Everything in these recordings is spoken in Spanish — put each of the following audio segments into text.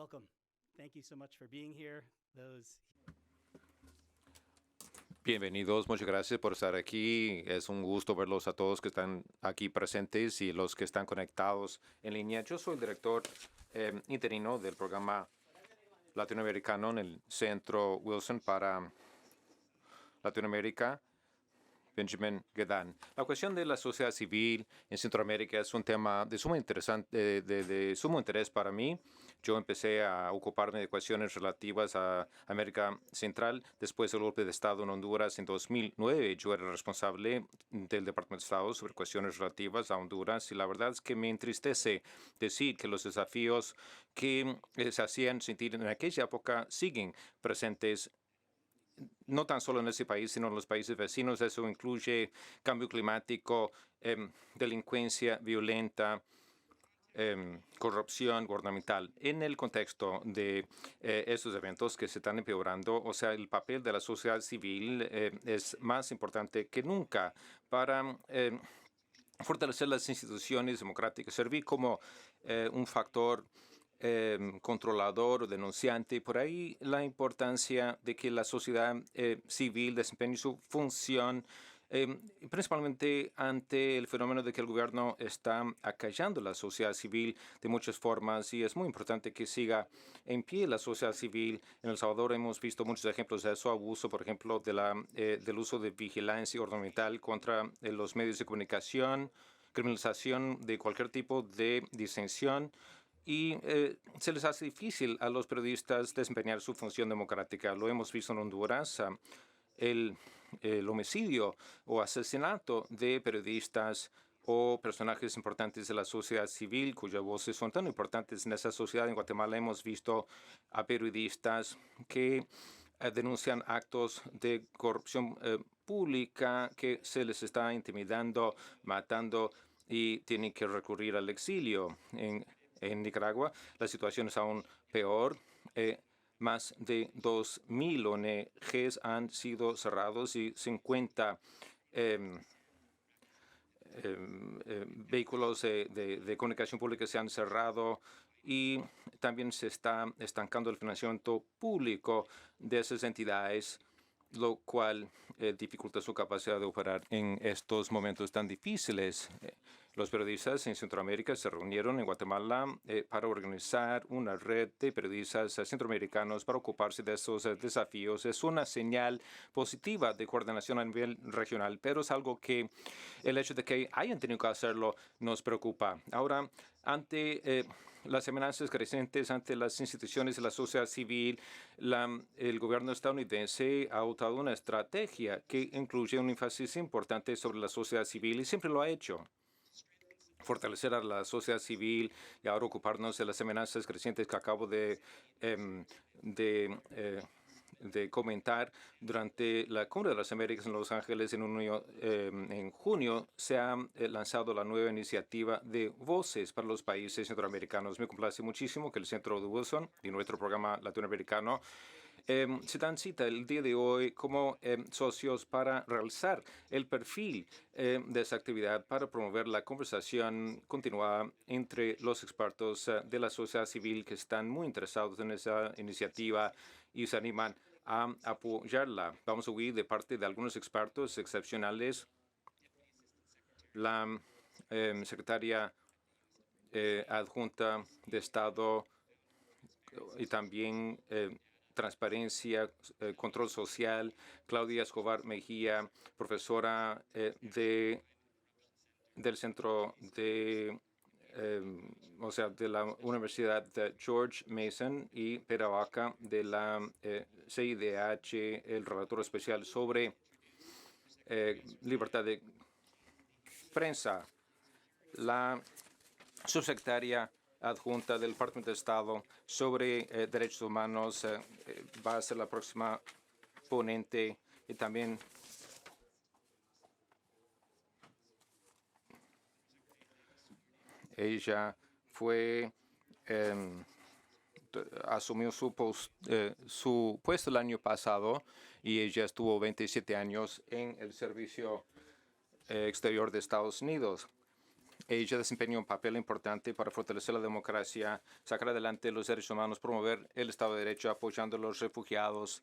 welcome. Thank you so much for being here. Bienvenidos, muchas gracias por estar aquí. Es un gusto verlos a todos que están aquí presentes y los que están conectados en línea. Yo soy el director interino del programa latinoamericano en el Centro Wilson para Latinoamérica, Benjamin Gedan. La cuestión de la sociedad civil en Centroamérica es un tema de sumo interés para mí. Yo empecé a ocuparme de cuestiones relativas a América Central después del golpe de Estado en Honduras en 2009. Yo era responsable del Departamento de Estado sobre cuestiones relativas a Honduras y la verdad es que me entristece decir que los desafíos que se hacían sentir en aquella época siguen presentes no tan solo en ese país, sino en los países vecinos. Eso incluye cambio climático, delincuencia violenta, corrupción gubernamental. En el contexto de estos eventos que se están empeorando, o sea, el papel de la sociedad civil es más importante que nunca para fortalecer las instituciones democráticas, servir como un factor controlador o denunciante. Por ahí la importancia de que la sociedad civil desempeñe su función, principalmente ante el fenómeno de que el gobierno está acallando la sociedad civil de muchas formas, y es muy importante que siga en pie la sociedad civil. En El Salvador hemos visto muchos ejemplos de eso, abuso, por ejemplo, del uso de vigilancia gubernamental contra los medios de comunicación, criminalización de cualquier tipo de disensión, y se les hace difícil a los periodistas desempeñar su función democrática. Lo hemos visto en Honduras, el homicidio o asesinato de periodistas o personajes importantes de la sociedad civil cuyas voces son tan importantes en esa sociedad. En Guatemala hemos visto a periodistas que denuncian actos de corrupción pública, que se les está intimidando, matando y tienen que recurrir al exilio. En Nicaragua la situación es aún peor. Más de 2.000 ONGs han sido cerrados y 50 vehículos de comunicación pública se han cerrado, y también se está estancando el financiamiento público de esas entidades, lo cual dificulta su capacidad de operar en estos momentos tan difíciles. Los periodistas en Centroamérica se reunieron en Guatemala para organizar una red de periodistas centroamericanos para ocuparse de estos desafíos. Es una señal positiva de coordinación a nivel regional, pero es algo que el hecho de que hayan tenido que hacerlo nos preocupa. Ahora, ante las amenazas crecientes ante las instituciones de la sociedad civil, el gobierno estadounidense ha adoptado una estrategia que incluye un énfasis importante sobre la sociedad civil, y siempre lo ha hecho. Fortalecer a la sociedad civil y ahora ocuparnos de las amenazas crecientes que acabo de comentar. Durante la Cumbre de las Américas en Los Ángeles en junio se ha lanzado la nueva iniciativa de Voces para los países centroamericanos. Me complace muchísimo que el Centro de Wilson y nuestro programa latinoamericano se dan cita el día de hoy como socios para realizar el perfil de esa actividad, para promover la conversación continuada entre los expertos de la sociedad civil que están muy interesados en esa iniciativa y se animan a apoyarla. Vamos a oír de parte de algunos expertos excepcionales. La secretaria adjunta de Estado y también Transparencia, Control Social, Claudia Escobar Mejía, profesora del Centro de la Universidad de George Mason, y Pera Vaca de la CIDH, el relator especial sobre libertad de prensa. La subsecretaria adjunta del Departamento de Estado sobre Derechos Humanos va a ser la próxima ponente, y también ella asumió su puesto el año pasado, y ella estuvo 27 años en el servicio exterior de Estados Unidos. ella desempeña un papel importante para fortalecer la democracia, sacar adelante los derechos humanos, promover el Estado de Derecho, apoyando a los refugiados.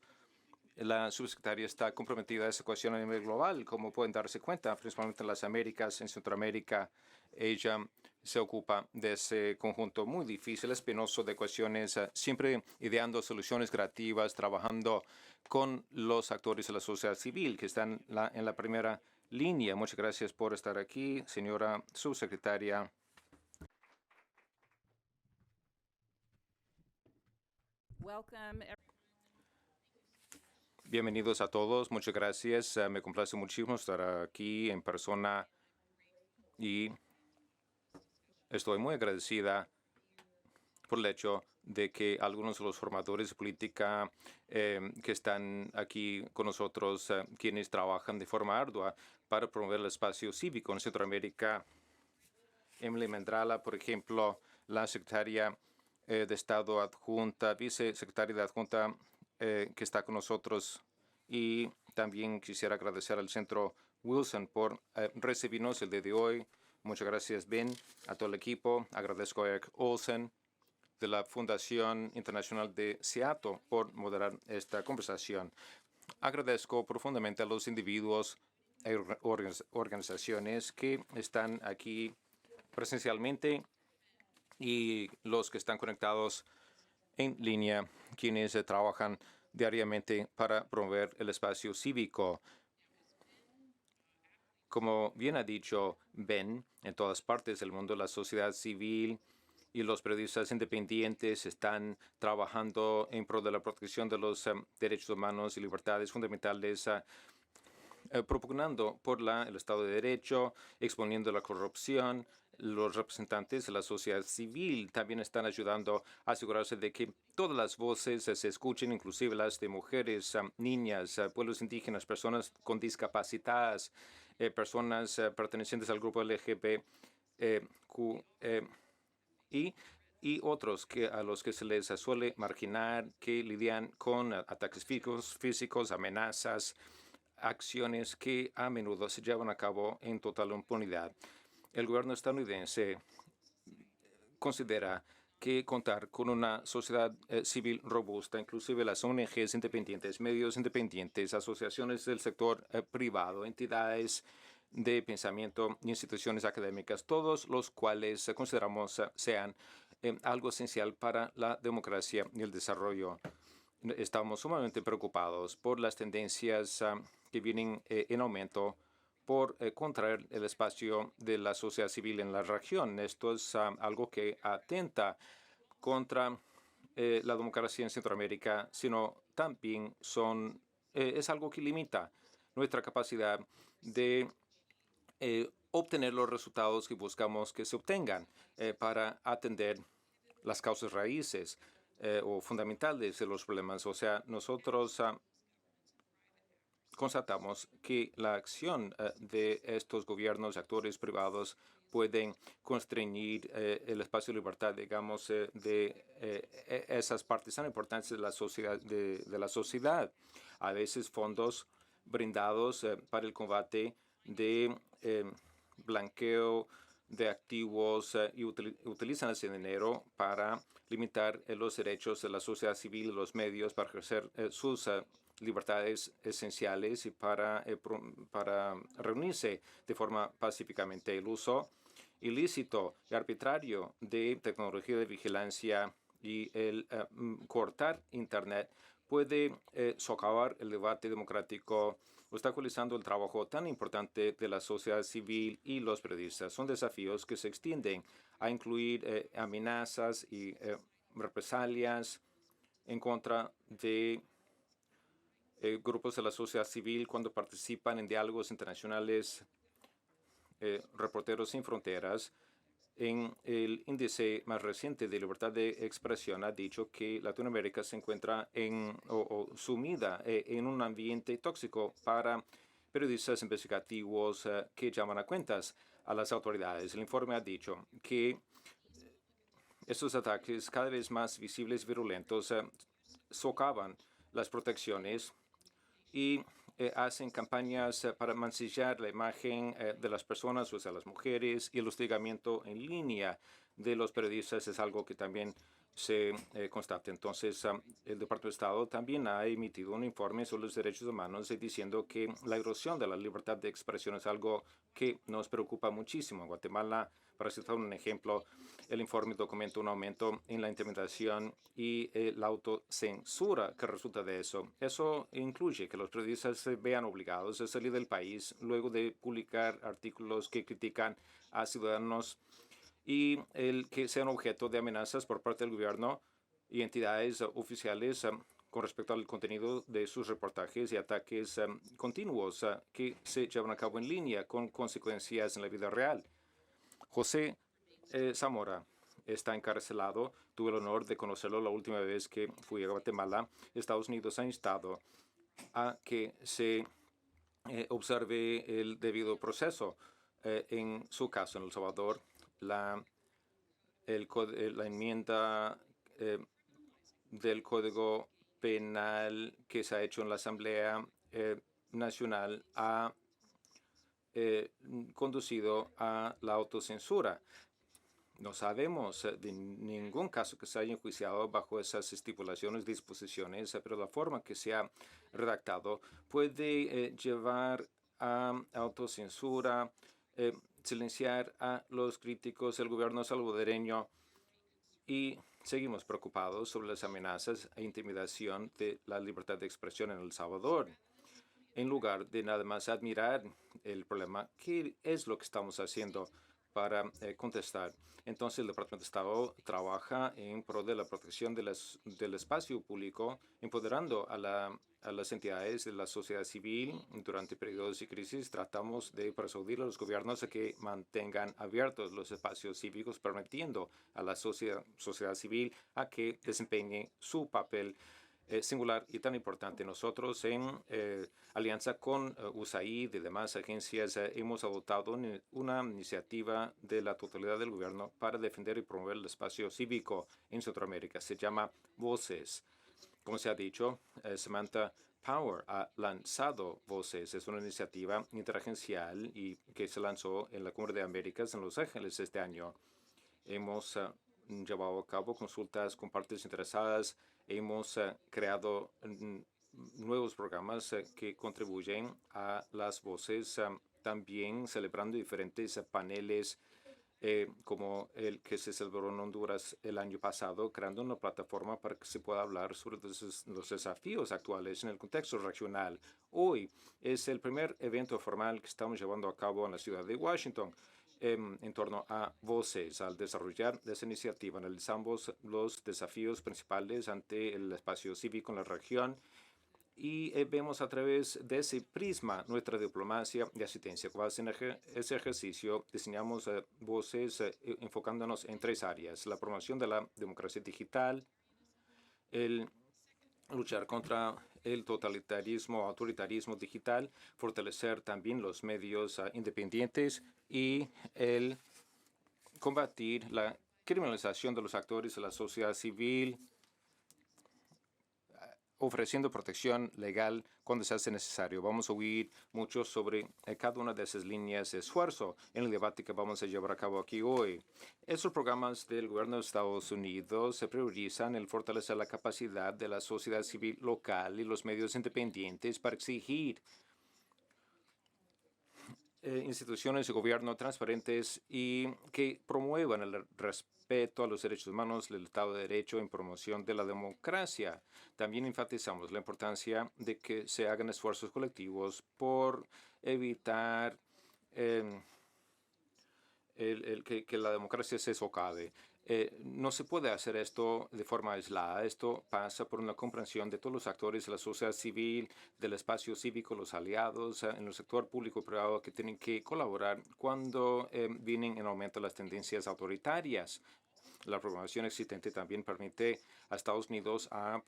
La subsecretaria está comprometida a esa cuestión a nivel global, como pueden darse cuenta, principalmente en las Américas, en Centroamérica. Ella se ocupa de ese conjunto muy difícil, espinoso de cuestiones, siempre ideando soluciones creativas, trabajando con los actores de la sociedad civil que están en la primera línea. Muchas gracias por estar aquí, señora subsecretaria. Welcome. Bienvenidos a todos. Muchas gracias. Me complace muchísimo estar aquí en persona y estoy muy agradecida por el hecho de que algunos de los formadores de política que están aquí con nosotros, quienes trabajan de forma ardua para promover el espacio cívico en Centroamérica, Emily Mendrala, por ejemplo, la secretaria de Estado adjunta, vicesecretaria adjunta que está con nosotros, y también quisiera agradecer al Centro Wilson por recibirnos el día de hoy. Muchas gracias, Ben, a todo el equipo. Agradezco a Eric Olsen de la Fundación Internacional de Seattle por moderar esta conversación. Agradezco profundamente a los individuos y organizaciones que están aquí presencialmente y los que están conectados en línea, quienes trabajan diariamente para promover el espacio cívico. Como bien ha dicho Ben, en todas partes del mundo la sociedad civil y los periodistas independientes están trabajando en pro de la protección de los derechos humanos y libertades fundamentales, propugnando por el Estado de Derecho, exponiendo la corrupción. Los representantes de la sociedad civil también están ayudando a asegurarse de que todas las voces se escuchen, inclusive las de mujeres, niñas, pueblos indígenas, personas con discapacidades, personas pertenecientes al grupo LGBTQ y otros a los que se les suele marginar, que lidian con ataques físicos, amenazas, acciones que a menudo se llevan a cabo en total impunidad. El gobierno estadounidense considera que contar con una sociedad civil robusta, inclusive las ONGs independientes, medios independientes, asociaciones del sector privado, entidades de pensamiento y instituciones académicas, todos los cuales consideramos sean algo esencial para la democracia y el desarrollo. Estamos sumamente preocupados por las tendencias que vienen en aumento por contraer el espacio de la sociedad civil en la región. Esto es algo que atenta contra la democracia en Centroamérica, sino también es algo que limita nuestra capacidad de obtener los resultados que buscamos que se obtengan para atender las causas raíces o fundamentales de los problemas. O sea, nosotros constatamos que la acción de estos gobiernos, actores privados, pueden constreñir el espacio de libertad, digamos, esas partes tan importantes de la sociedad. A veces fondos brindados para el combate de blanqueo de activos y utilizan ese dinero para limitar los derechos de la sociedad civil y los medios para ejercer sus libertades esenciales y para reunirse de forma pacíficamente. El uso ilícito y arbitrario de tecnología de vigilancia y el cortar Internet puede socavar el debate democrático, obstaculizando el trabajo tan importante de la sociedad civil y los periodistas. Son desafíos que se extienden a incluir amenazas y represalias en contra de grupos de la sociedad civil cuando participan en diálogos internacionales. Reporteros Sin Fronteras, en el índice más reciente de libertad de expresión, ha dicho que Latinoamérica se encuentra sumida en un ambiente tóxico para periodistas investigativos que llaman a cuentas a las autoridades. El informe ha dicho que estos ataques cada vez más visibles y virulentos socavan las protecciones y hacen campañas para mancillar la imagen de las personas, o sea, las mujeres, y el hostigamiento en línea de los periodistas es algo que también se constata. Entonces, el Departamento de Estado también ha emitido un informe sobre los derechos humanos diciendo que la erosión de la libertad de expresión es algo que nos preocupa muchísimo. En Guatemala, para citar un ejemplo, el informe documenta un aumento en la intimidación y la autocensura que resulta de eso. Eso incluye que los periodistas se vean obligados a salir del país luego de publicar artículos que critican a ciudadanos y el que sean objeto de amenazas por parte del gobierno y entidades oficiales con respecto al contenido de sus reportajes y ataques continuos que se llevan a cabo en línea con consecuencias en la vida real. José Zamora está encarcelado. Tuve el honor de conocerlo la última vez que fui a Guatemala. Estados Unidos ha instado a que se observe el debido proceso en su caso en El Salvador. La enmienda del Código Penal que se ha hecho en la Asamblea Nacional ha conducido a la autocensura. No sabemos de ningún caso que se haya enjuiciado bajo esas estipulaciones, disposiciones, pero la forma que se ha redactado puede llevar a autocensura, silenciar a los críticos del gobierno salvadoreño y seguimos preocupados sobre las amenazas e intimidación de la libertad de expresión en El Salvador. En lugar de nada más admirar el problema, ¿qué es lo que estamos haciendo para contestar? Entonces, el Departamento de Estado trabaja en pro de la protección del espacio público, empoderando a las entidades de la sociedad civil durante periodos de crisis. Tratamos de persuadir a los gobiernos a que mantengan abiertos los espacios cívicos, permitiendo a la sociedad civil a que desempeñe su papel singular y tan importante. Nosotros, en alianza con USAID y demás agencias, hemos adoptado una iniciativa de la totalidad del gobierno para defender y promover el espacio cívico en Centroamérica. Se llama Voces. Como se ha dicho, Samantha Power ha lanzado Voces. Es una iniciativa interagencial y que se lanzó en la Cumbre de Américas en Los Ángeles este año. Hemos llevado a cabo consultas con partes interesadas. Hemos creado nuevos programas que contribuyen a las voces, también celebrando diferentes paneles como el que se celebró en Honduras el año pasado, creando una plataforma para que se pueda hablar sobre los desafíos actuales en el contexto regional. Hoy es el primer evento formal que estamos llevando a cabo en la ciudad de Washington en torno a voces. Al desarrollar esa iniciativa, analizamos los desafíos principales ante el espacio cívico en la región y vemos a través de ese prisma nuestra diplomacia de asistencia. Con base en ese ejercicio, diseñamos voces enfocándonos en tres áreas: la promoción de la democracia digital, el luchar contra el totalitarismo, autoritarismo digital, fortalecer también los medios independientes y el combatir la criminalización de los actores de la sociedad civil, ofreciendo protección legal cuando se hace necesario. Vamos a oír mucho sobre cada una de esas líneas de esfuerzo en el debate que vamos a llevar a cabo aquí hoy. Estos programas del gobierno de Estados Unidos se priorizan el fortalecer la capacidad de la sociedad civil local y los medios independientes para exigir instituciones de gobierno transparentes y que promuevan el respeto a los derechos humanos, el Estado de Derecho en promoción de la democracia. También enfatizamos la importancia de que se hagan esfuerzos colectivos por evitar que la democracia se socave. No se puede hacer esto de forma aislada. Esto pasa por una comprensión de todos los actores de la sociedad civil, del espacio cívico, los aliados en el sector público y privado que tienen que colaborar cuando vienen en aumento las tendencias autoritarias. La programación existente también permite a Estados Unidos a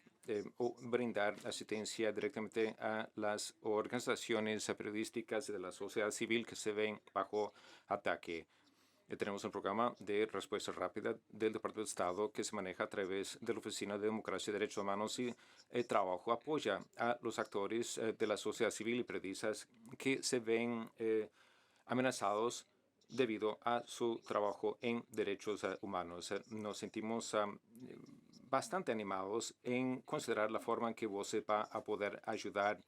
brindar asistencia directamente a las organizaciones periodísticas de la sociedad civil que se ven bajo ataque. Tenemos un programa de respuesta rápida del Departamento de Estado que se maneja a través de la Oficina de Democracia y Derechos Humanos y el trabajo apoya a los actores de la sociedad civil y periodistas que se ven amenazados debido a su trabajo en derechos humanos. Nos sentimos bastante animados en considerar la forma en que vos va a poder ayudar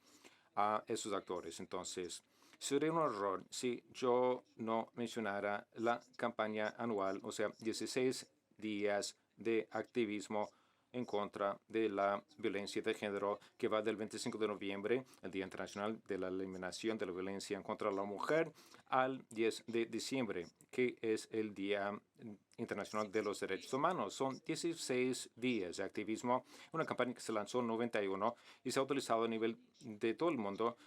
a esos actores. Entonces, sería un error si yo no mencionara la campaña anual, o sea, 16 días de activismo en contra de la violencia de género, que va del 25 de noviembre, el Día Internacional de la Eliminación de la Violencia en contra de la Mujer, al 10 de diciembre, que es el Día Internacional de los Derechos Humanos. Son 16 días de activismo, una campaña que se lanzó en 91 y se ha utilizado a nivel de todo el mundo.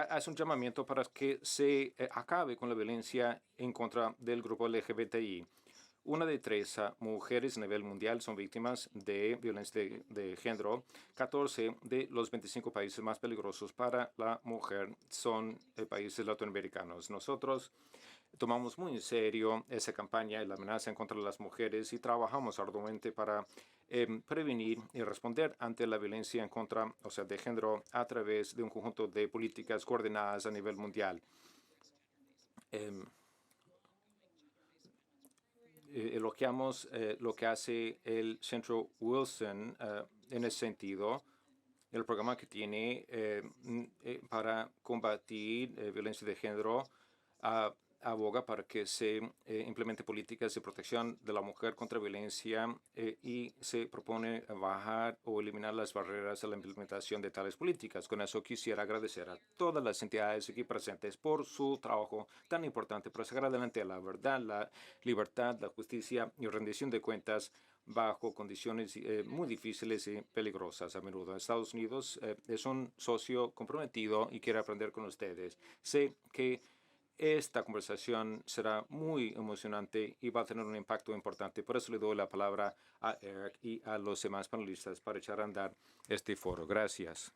Hace un llamamiento para que se acabe con la violencia en contra del grupo LGBTI. Una de tres mujeres a nivel mundial son víctimas de violencia de género. 14 de los 25 países más peligrosos para la mujer son países latinoamericanos. Nosotros tomamos muy en serio esa campaña y la amenaza en contra de las mujeres y trabajamos arduamente para prevenir y responder ante la violencia en contra, o sea, de género a través de un conjunto de políticas coordinadas a nivel mundial. Elogiamos lo que hace el Centro Wilson en ese sentido, el programa que tiene para combatir violencia de género. Aboga para que se implemente políticas de protección de la mujer contra violencia y se propone bajar o eliminar las barreras a la implementación de tales políticas. Con eso quisiera agradecer a todas las entidades aquí presentes por su trabajo tan importante para sacar adelante la verdad, la libertad, la justicia y rendición de cuentas bajo condiciones muy difíciles y peligrosas a menudo. Estados Unidos es un socio comprometido y quiere aprender con ustedes. Sé que esta conversación será muy emocionante y va a tener un impacto importante. Por eso le doy la palabra a Eric y a los demás panelistas para echar a andar este foro. Gracias.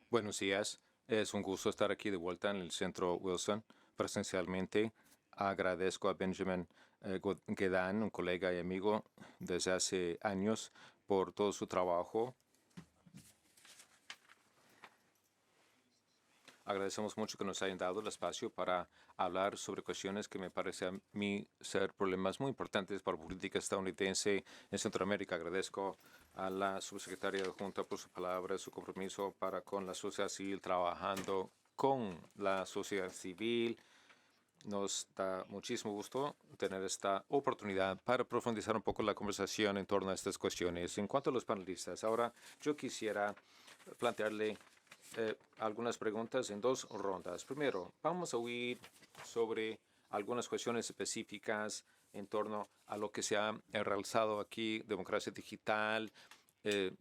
Buenos días. Es un gusto estar aquí de vuelta en el Centro Wilson presencialmente. Agradezco a Benjamin Gedan, un colega y amigo desde hace años, por todo su trabajo. Agradecemos mucho que nos hayan dado el espacio para hablar sobre cuestiones que me parecen a mí ser problemas muy importantes para la política estadounidense en Centroamérica. Agradezco a la subsecretaria adjunta por su palabra, su compromiso para con la sociedad civil, trabajando con la sociedad civil. Nos da muchísimo gusto tener esta oportunidad para profundizar un poco la conversación en torno a estas cuestiones. En cuanto a los panelistas, ahora yo quisiera plantearle algunas preguntas en dos rondas. Primero, vamos a oír sobre algunas cuestiones específicas en torno a lo que se ha realizado aquí, democracia digital,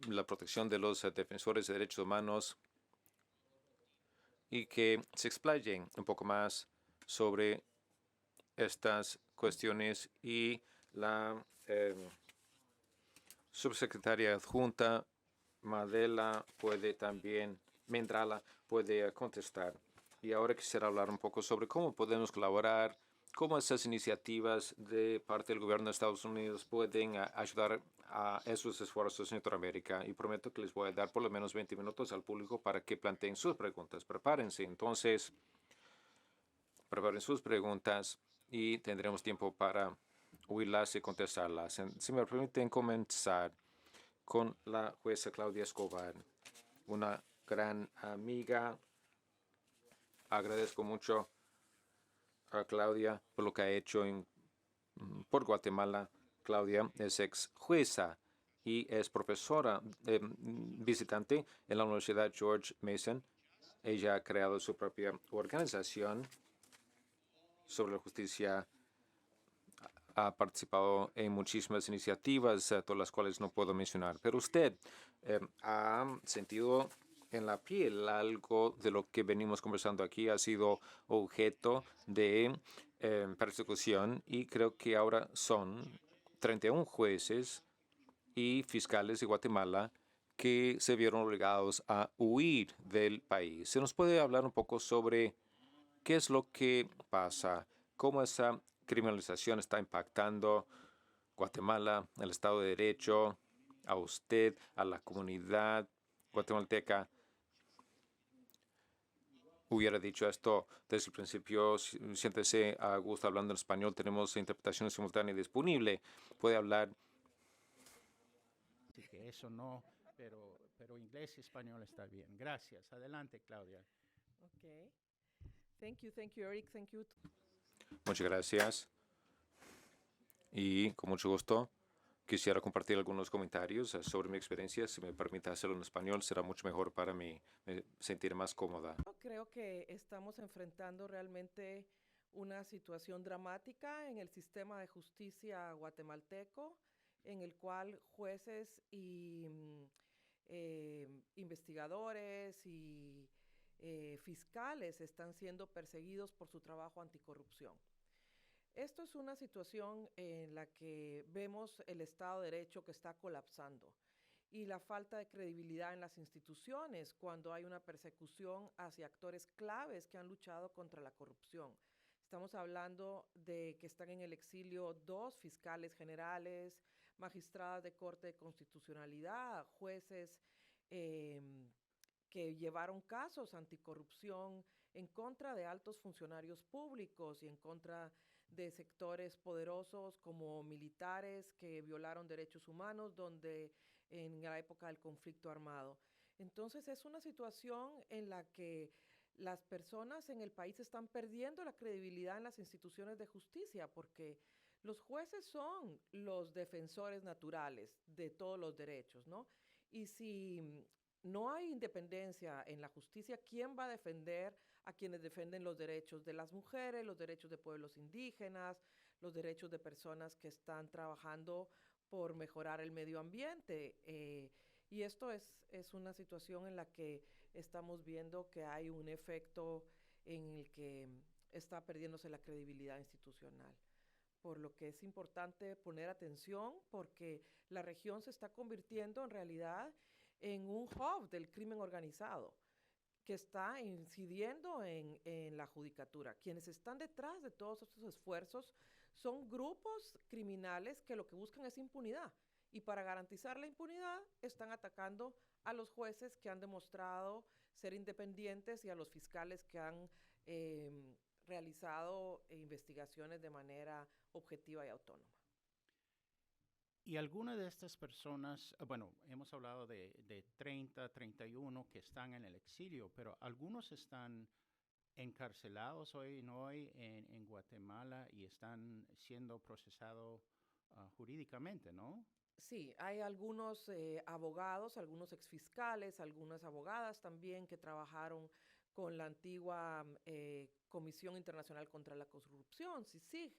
la protección de los defensores de derechos humanos, y que se explayen un poco más sobre estas cuestiones. Y la subsecretaria adjunta Mendrala puede contestar. Y ahora quisiera hablar un poco sobre cómo podemos colaborar, cómo estas iniciativas de parte del gobierno de Estados Unidos pueden ayudar a esos esfuerzos en Centroamérica. Y prometo que les voy a dar por lo menos 20 minutos al público para que planteen sus preguntas. Prepárense entonces, preparen sus preguntas y tendremos tiempo para oírlas y contestarlas. Si me permiten comenzar con la jueza Claudia Escobar, una gran amiga. Agradezco mucho a Claudia por lo que ha hecho por Guatemala. Claudia es ex jueza y es profesora visitante en la Universidad George Mason Ella ha creado su propia organización sobre la justicia, ha participado en muchísimas iniciativas, todas las cuales no puedo mencionar. Pero usted ha sentido en la piel algo de lo que venimos conversando aquí, ha sido objeto de persecución, y creo que ahora son 31 jueces y fiscales de Guatemala que se vieron obligados a huir del país. ¿Se nos puede hablar un poco sobre qué es lo que pasa, cómo esa criminalización está impactando Guatemala, el Estado de Derecho, a usted, a la comunidad guatemalteca? Hubiera dicho esto desde el principio. Siéntese a gusto hablando en español. Tenemos interpretación simultánea disponible. Puede hablar. Así que eso no, pero inglés y español está bien. Gracias. Adelante, Claudia. Okay. Thank you, Eric. Thank you. Muchas gracias. Y con mucho gusto quisiera compartir algunos comentarios sobre mi experiencia. Si me permite hacerlo en español, será mucho mejor para mí. Me sentiré más cómoda. Creo que estamos enfrentando realmente una situación dramática en el sistema de justicia guatemalteco, en el cual jueces y investigadores y fiscales están siendo perseguidos por su trabajo anticorrupción. Esto es una situación en la que vemos el Estado de Derecho que está colapsando y la falta de credibilidad en las instituciones cuando hay una persecución hacia actores claves que han luchado contra la corrupción. Estamos hablando de que están en el exilio 2 fiscales generales, magistradas de Corte de Constitucionalidad, jueces que llevaron casos anticorrupción en contra de altos funcionarios públicos y en contra de sectores poderosos como militares que violaron derechos humanos en la época del conflicto armado. Entonces es una situación en la que las personas en el país están perdiendo la credibilidad en las instituciones de justicia porque los jueces son los defensores naturales de todos los derechos, ¿no? Y si no hay independencia en la justicia, ¿quién va a defender a quienes defienden los derechos de las mujeres, los derechos de pueblos indígenas, los derechos de personas que están trabajando por mejorar el medio ambiente? Y esto es una situación en la que estamos viendo que hay un efecto en el que está perdiéndose la credibilidad institucional. Por lo que es importante poner atención porque la región se está convirtiendo en realidad en un hub del crimen organizado que está incidiendo en la judicatura. Quienes están detrás de todos estos esfuerzos son grupos criminales que lo que buscan es impunidad. Y para garantizar la impunidad están atacando a los jueces que han demostrado ser independientes y a los fiscales que han realizado investigaciones de manera objetiva y autónoma. Y algunas de estas personas, bueno, hemos hablado de 30, 31 que están en el exilio, pero algunos están encarcelados hoy en Guatemala y están siendo procesados jurídicamente, ¿no? Sí, hay algunos abogados, algunos exfiscales, algunas abogadas también que trabajaron con la antigua Comisión Internacional contra la Corrupción, CICIG,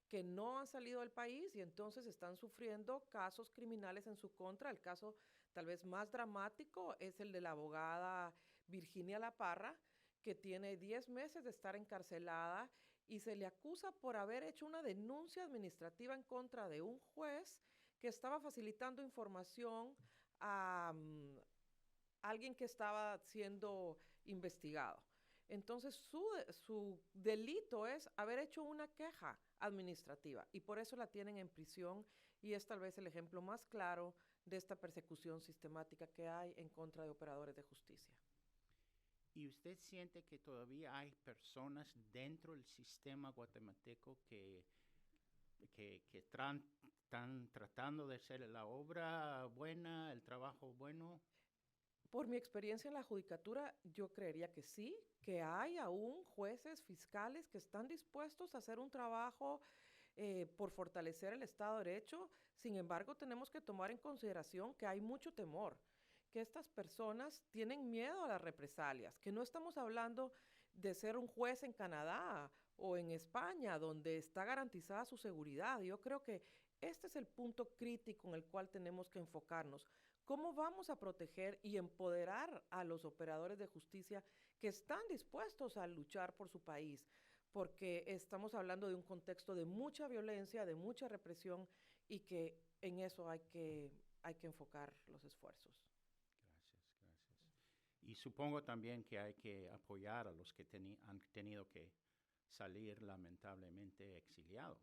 que no han salido del país y entonces están sufriendo casos criminales en su contra. El caso tal vez más dramático es el de la abogada Virginia La Parra, que tiene 10 meses de estar encarcelada y se le acusa por haber hecho una denuncia administrativa en contra de un juez que estaba facilitando información a alguien que estaba siendo investigado. Entonces, su delito es haber hecho una queja administrativa y por eso la tienen en prisión y es tal vez el ejemplo más claro de esta persecución sistemática que hay en contra de operadores de justicia. ¿Y usted siente que todavía hay personas dentro del sistema guatemalteco que están tratando de hacer la obra buena, el trabajo bueno? Por mi experiencia en la judicatura, yo creería que sí, que hay aún jueces, fiscales que están dispuestos a hacer un trabajo por fortalecer el Estado de Derecho. Sin embargo, tenemos que tomar en consideración que hay mucho temor, que estas personas tienen miedo a las represalias, que no estamos hablando de ser un juez en Canadá o en España, donde está garantizada su seguridad. Yo creo que este es el punto crítico en el cual tenemos que enfocarnos. ¿Cómo vamos a proteger y empoderar a los operadores de justicia que están dispuestos a luchar por su país? Porque estamos hablando de un contexto de mucha violencia, de mucha represión, y que en eso hay que enfocar los esfuerzos. Y supongo también que hay que apoyar a los que han tenido que salir lamentablemente exiliados.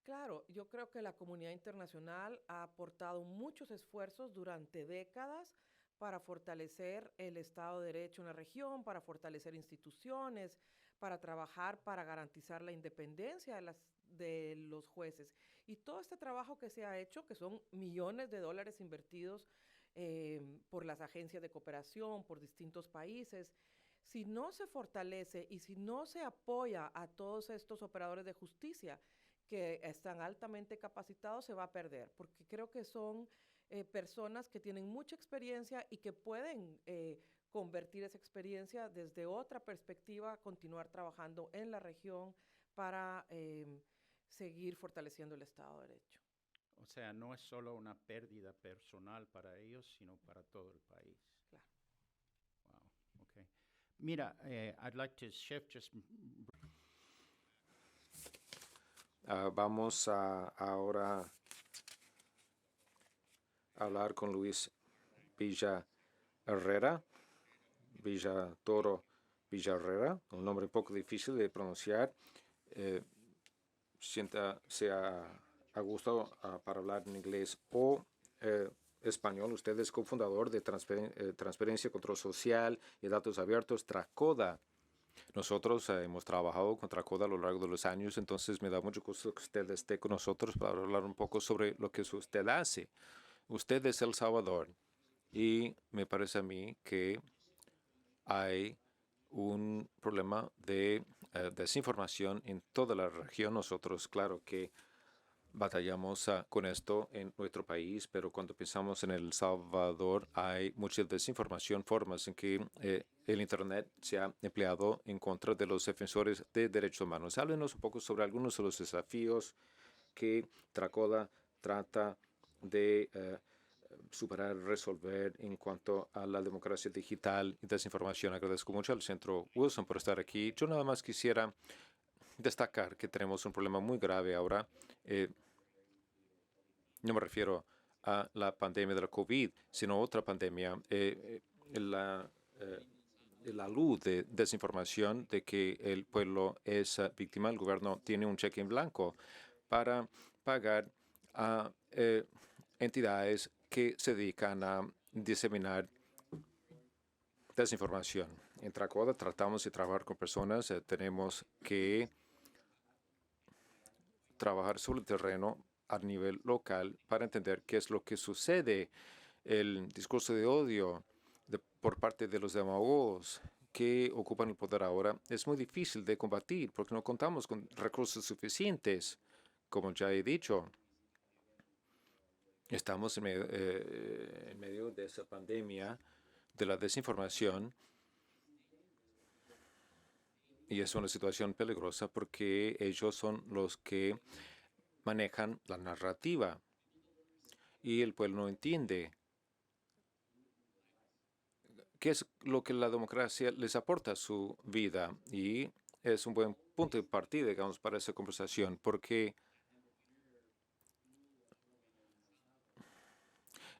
Claro, yo creo que la comunidad internacional ha aportado muchos esfuerzos durante décadas para fortalecer el Estado de Derecho en la región, para fortalecer instituciones, para trabajar para garantizar la independencia de los jueces. Y todo este trabajo que se ha hecho, que son millones de dólares invertidos por las agencias de cooperación, por distintos países, si no se fortalece y si no se apoya a todos estos operadores de justicia que están altamente capacitados, se va a perder, porque creo que son personas que tienen mucha experiencia y que pueden convertir esa experiencia desde otra perspectiva, continuar trabajando en la región para seguir fortaleciendo el Estado de Derecho. O sea, no es solo una pérdida personal para ellos, sino para todo el país. Claro. Wow, okay. Mira, I'd like to shift just... Vamos ahora a hablar con Luis Villa Herrera, Villatoro Villa Herrera, un nombre un poco difícil de pronunciar. Siéntase a gusto para hablar en inglés o español. Usted es cofundador de Transparencia, Control Social y Datos Abiertos, TRACODA. Nosotros hemos trabajado con TRACODA a lo largo de los años, entonces me da mucho gusto que usted esté con nosotros para hablar un poco sobre lo que usted hace. Usted es El Salvador y me parece a mí que hay un problema de desinformación en toda la región. Nosotros, claro que batallamos con esto en nuestro país, pero cuando pensamos en El Salvador hay mucha desinformación, formas en que el Internet se ha empleado en contra de los defensores de derechos humanos. Háblenos un poco sobre algunos de los desafíos que TRACODA trata de superar, resolver en cuanto a la democracia digital y desinformación. Agradezco mucho al Centro Wilson por estar aquí. Yo nada más quisiera destacar que tenemos un problema muy grave ahora. No me refiero a la pandemia de la COVID, sino otra pandemia, la luz de desinformación de que el pueblo es víctima. El gobierno tiene un cheque en blanco para pagar a entidades que se dedican a diseminar desinformación. En TRACODA tratamos de trabajar con personas, tenemos que trabajar sobre el terreno a nivel local para entender qué es lo que sucede. El discurso de odio por parte de los demagogos que ocupan el poder ahora es muy difícil de combatir porque no contamos con recursos suficientes. Como ya he dicho, estamos en medio de esa pandemia de la desinformación y es una situación peligrosa porque ellos son los que manejan la narrativa y el pueblo no entiende qué es lo que la democracia les aporta a su vida. Y es un buen punto de partida, digamos, para esa conversación, porque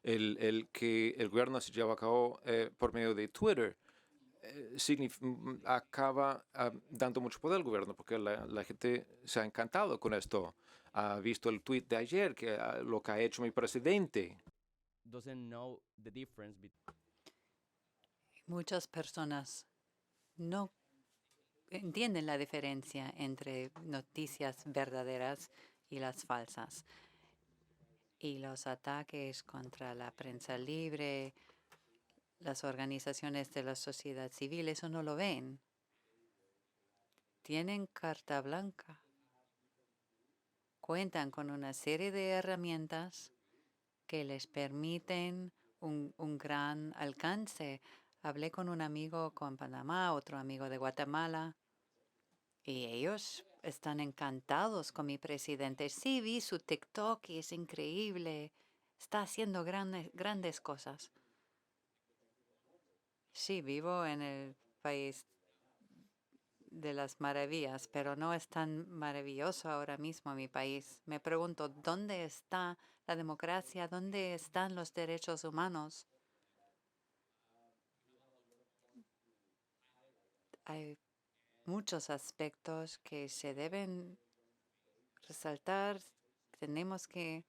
el que el gobierno se lleva a cabo por medio de Twitter acaba dando mucho poder al gobierno, porque la gente se ha encantado con esto. Ha visto el tweet de ayer, que lo que ha hecho mi presidente. Muchas personas no entienden la diferencia entre noticias verdaderas y las falsas. Y los ataques contra la prensa libre, las organizaciones de la sociedad civil, eso no lo ven. Tienen carta blanca. Cuentan con una serie de herramientas que les permiten un gran alcance. Hablé con un amigo con Panamá, otro amigo de Guatemala, y ellos están encantados con mi presidente. Sí, vi su TikTok y es increíble. Está haciendo grandes cosas. Sí, vivo en el país de las maravillas, pero no es tan maravilloso ahora mismo mi país. Me pregunto, ¿dónde está la democracia? ¿Dónde están los derechos humanos? Hay muchos aspectos que se deben resaltar. Tendremos que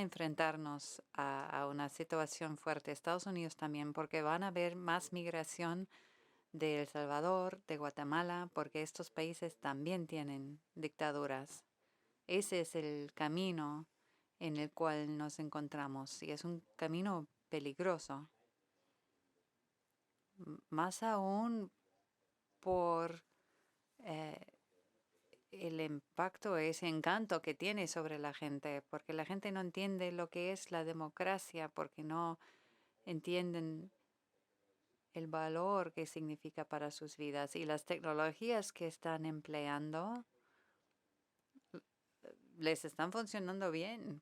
enfrentarnos a una situación fuerte. Estados Unidos también, porque van a haber más migración de El Salvador, de Guatemala, porque estos países también tienen dictaduras. Ese es el camino en el cual nos encontramos y es un camino peligroso. Más aún por eh, el impacto, ese encanto que tiene sobre la gente, porque la gente no entiende lo que es la democracia, porque no entienden el valor que significa para sus vidas y las tecnologías que están empleando les están funcionando bien,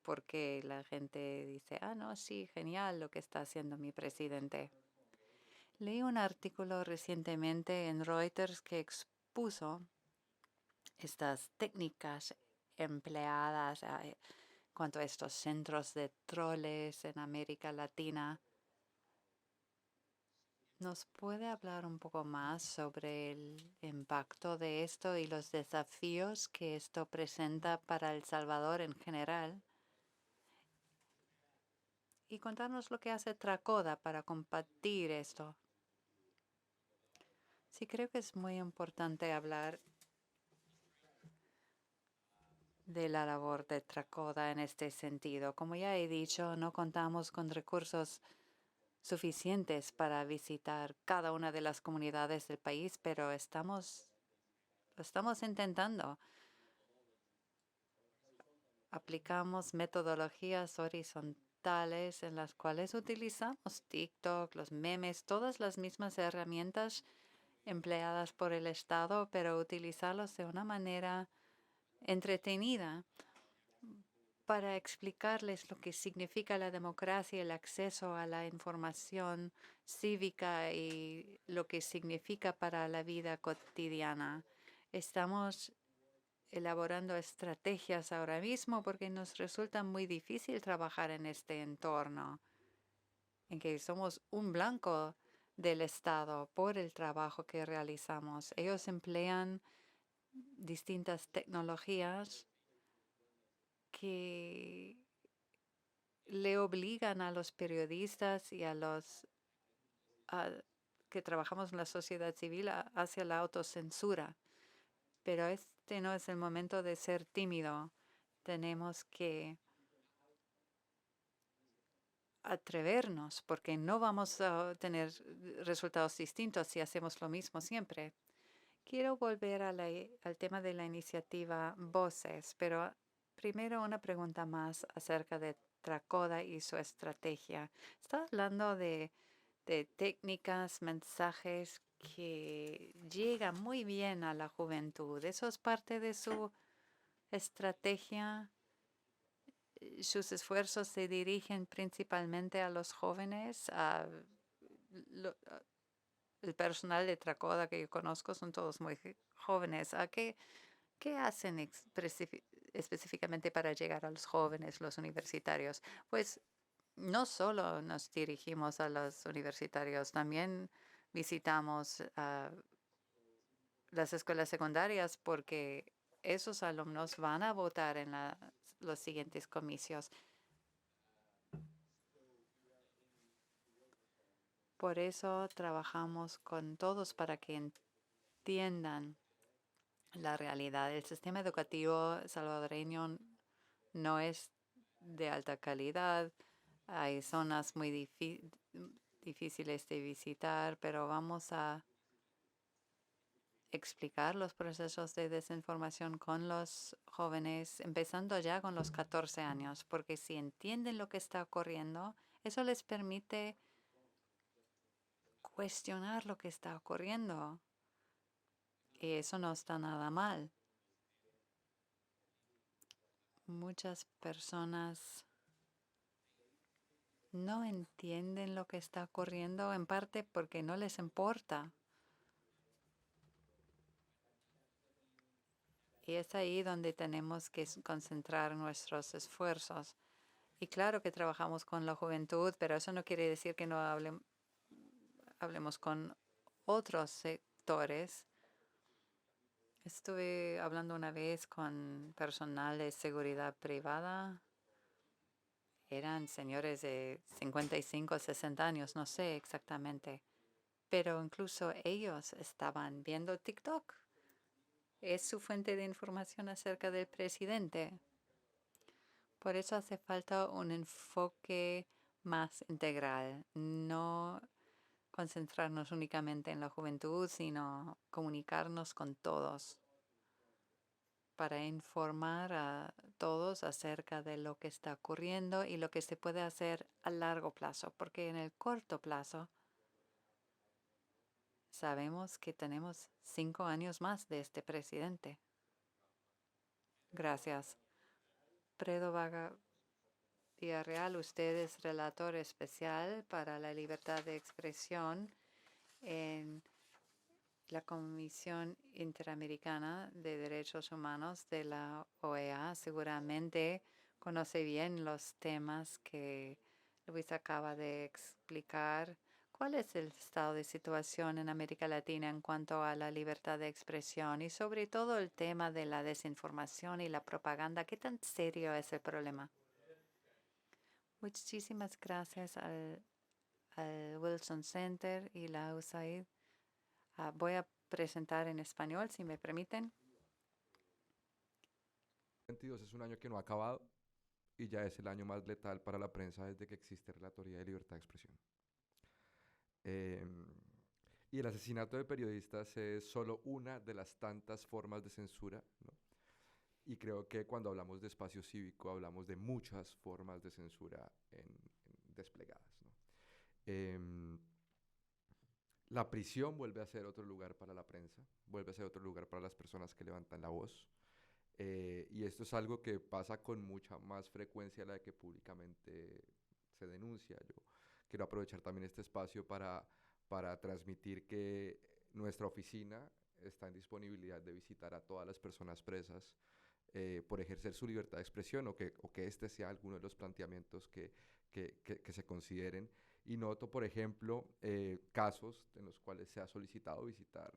porque la gente dice, no, sí, genial lo que está haciendo mi presidente. Leí un artículo recientemente en Reuters que expuso estas técnicas empleadas en cuanto a estos centros de troles en América Latina. ¿Nos puede hablar un poco más sobre el impacto de esto y los desafíos que esto presenta para El Salvador en general? Y contarnos lo que hace Tracoda para combatir esto. Sí, creo que es muy importante hablar de la labor de Tracoda en este sentido. Como ya he dicho, no contamos con recursos suficientes para visitar cada una de las comunidades del país, pero estamos intentando. Aplicamos metodologías horizontales en las cuales utilizamos TikTok, los memes, todas las mismas herramientas empleadas por el Estado, pero utilizarlos de una manera entretenida para explicarles lo que significa la democracia, el acceso a la información cívica y lo que significa para la vida cotidiana. Estamos elaborando estrategias ahora mismo porque nos resulta muy difícil trabajar en este entorno, en que somos un blanco del Estado por el trabajo que realizamos. Ellos emplean distintas tecnologías que le obligan a los periodistas y a los que trabajamos en la sociedad civil hacia la autocensura. Pero este no es el momento de ser tímido. Tenemos que atrevernos porque no vamos a tener resultados distintos si hacemos lo mismo siempre. Quiero volver al tema de la iniciativa Voces, pero primero una pregunta más acerca de Tracoda y su estrategia. Está hablando de técnicas, mensajes que llegan muy bien a la juventud. ¿Eso es parte de su estrategia? ¿Sus esfuerzos se dirigen principalmente a los jóvenes? El personal de Tracoda que yo conozco son todos muy jóvenes. ¿Qué hacen específicamente para llegar a los jóvenes, los universitarios? Pues no solo nos dirigimos a los universitarios, también visitamos las escuelas secundarias porque esos alumnos van a votar en los siguientes comicios. Por eso trabajamos con todos para que entiendan la realidad. El sistema educativo salvadoreño no es de alta calidad. Hay zonas muy difíciles de visitar, pero vamos a explicar los procesos de desinformación con los jóvenes, empezando ya con los 14 años, porque si entienden lo que está ocurriendo, eso les permite cuestionar lo que está ocurriendo. Y eso no está nada mal. Muchas personas no entienden lo que está ocurriendo, en parte porque no les importa. Y es ahí donde tenemos que concentrar nuestros esfuerzos. Y claro que trabajamos con la juventud, pero eso no quiere decir que no hablemos con otros sectores. Estuve hablando una vez con personal de seguridad privada. Eran señores de 55, 60 años, no sé exactamente. Pero incluso ellos estaban viendo TikTok. Es su fuente de información acerca del presidente. Por eso hace falta un enfoque más integral, no concentrarnos únicamente en la juventud, sino comunicarnos con todos para informar a todos acerca de lo que está ocurriendo y lo que se puede hacer a largo plazo, porque en el corto plazo sabemos que tenemos 5 años más de este presidente. Gracias. Predo Villarreal, usted es relator especial para la libertad de expresión en la Comisión Interamericana de Derechos Humanos de la OEA. Seguramente conoce bien los temas que Luis acaba de explicar. ¿Cuál es el estado de situación en América Latina en cuanto a la libertad de expresión y sobre todo el tema de la desinformación y la propaganda? ¿Qué tan serio es el problema? Muchísimas gracias al Wilson Center y la USAID. Voy a presentar en español, si me permiten. 2022 es un año que no ha acabado y ya es el año más letal para la prensa desde que existe Relatoría de Libertad de Expresión. Y el asesinato de periodistas es solo una de las tantas formas de censura, ¿no? Y creo que cuando hablamos de espacio cívico hablamos de muchas formas de censura desplegadas, ¿no? La prisión vuelve a ser otro lugar para la prensa, vuelve a ser otro lugar para las personas que levantan la voz. Y esto es algo que pasa con mucha más frecuencia de la que públicamente se denuncia. Yo quiero aprovechar también este espacio para transmitir que nuestra oficina está en disponibilidad de visitar a todas las personas presas por ejercer su libertad de expresión o que este sea alguno de los planteamientos que se consideren. Y noto, por ejemplo, casos en los cuales se ha solicitado visitar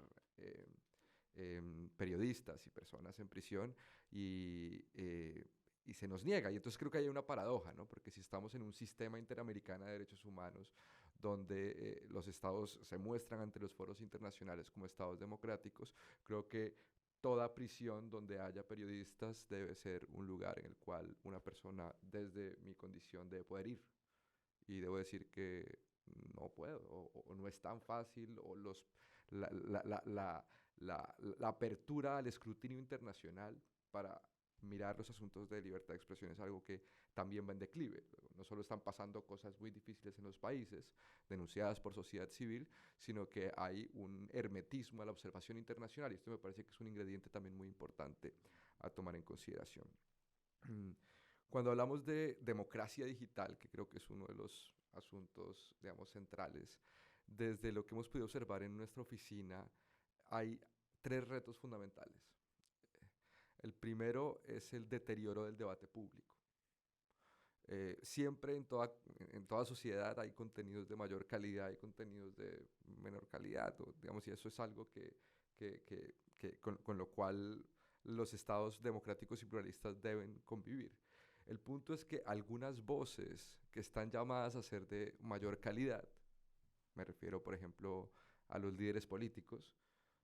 periodistas y personas en prisión y se nos niega. Y entonces creo que hay una paradoja, ¿no? Porque si estamos en un sistema interamericano de derechos humanos donde los estados se muestran ante los foros internacionales como estados democráticos, creo que toda prisión donde haya periodistas debe ser un lugar en el cual una persona desde mi condición debe poder ir. Y debo decir que no puedo, o no es tan fácil, o la apertura al escrutinio internacional para mirar los asuntos de libertad de expresión es algo que también va en declive. No solo están pasando cosas muy difíciles en los países, denunciadas por sociedad civil, sino que hay un hermetismo a la observación internacional, y esto me parece que es un ingrediente también muy importante a tomar en consideración. Cuando hablamos de democracia digital, que creo que es uno de los asuntos, digamos, centrales, desde lo que hemos podido observar en nuestra oficina, hay 3 retos fundamentales. El primero es el deterioro del debate público. Siempre en toda sociedad hay contenidos de mayor calidad y contenidos de menor calidad, digamos, y eso es algo con lo cual los estados democráticos y pluralistas deben convivir. El punto es que algunas voces que están llamadas a ser de mayor calidad, me refiero, por ejemplo, a los líderes políticos,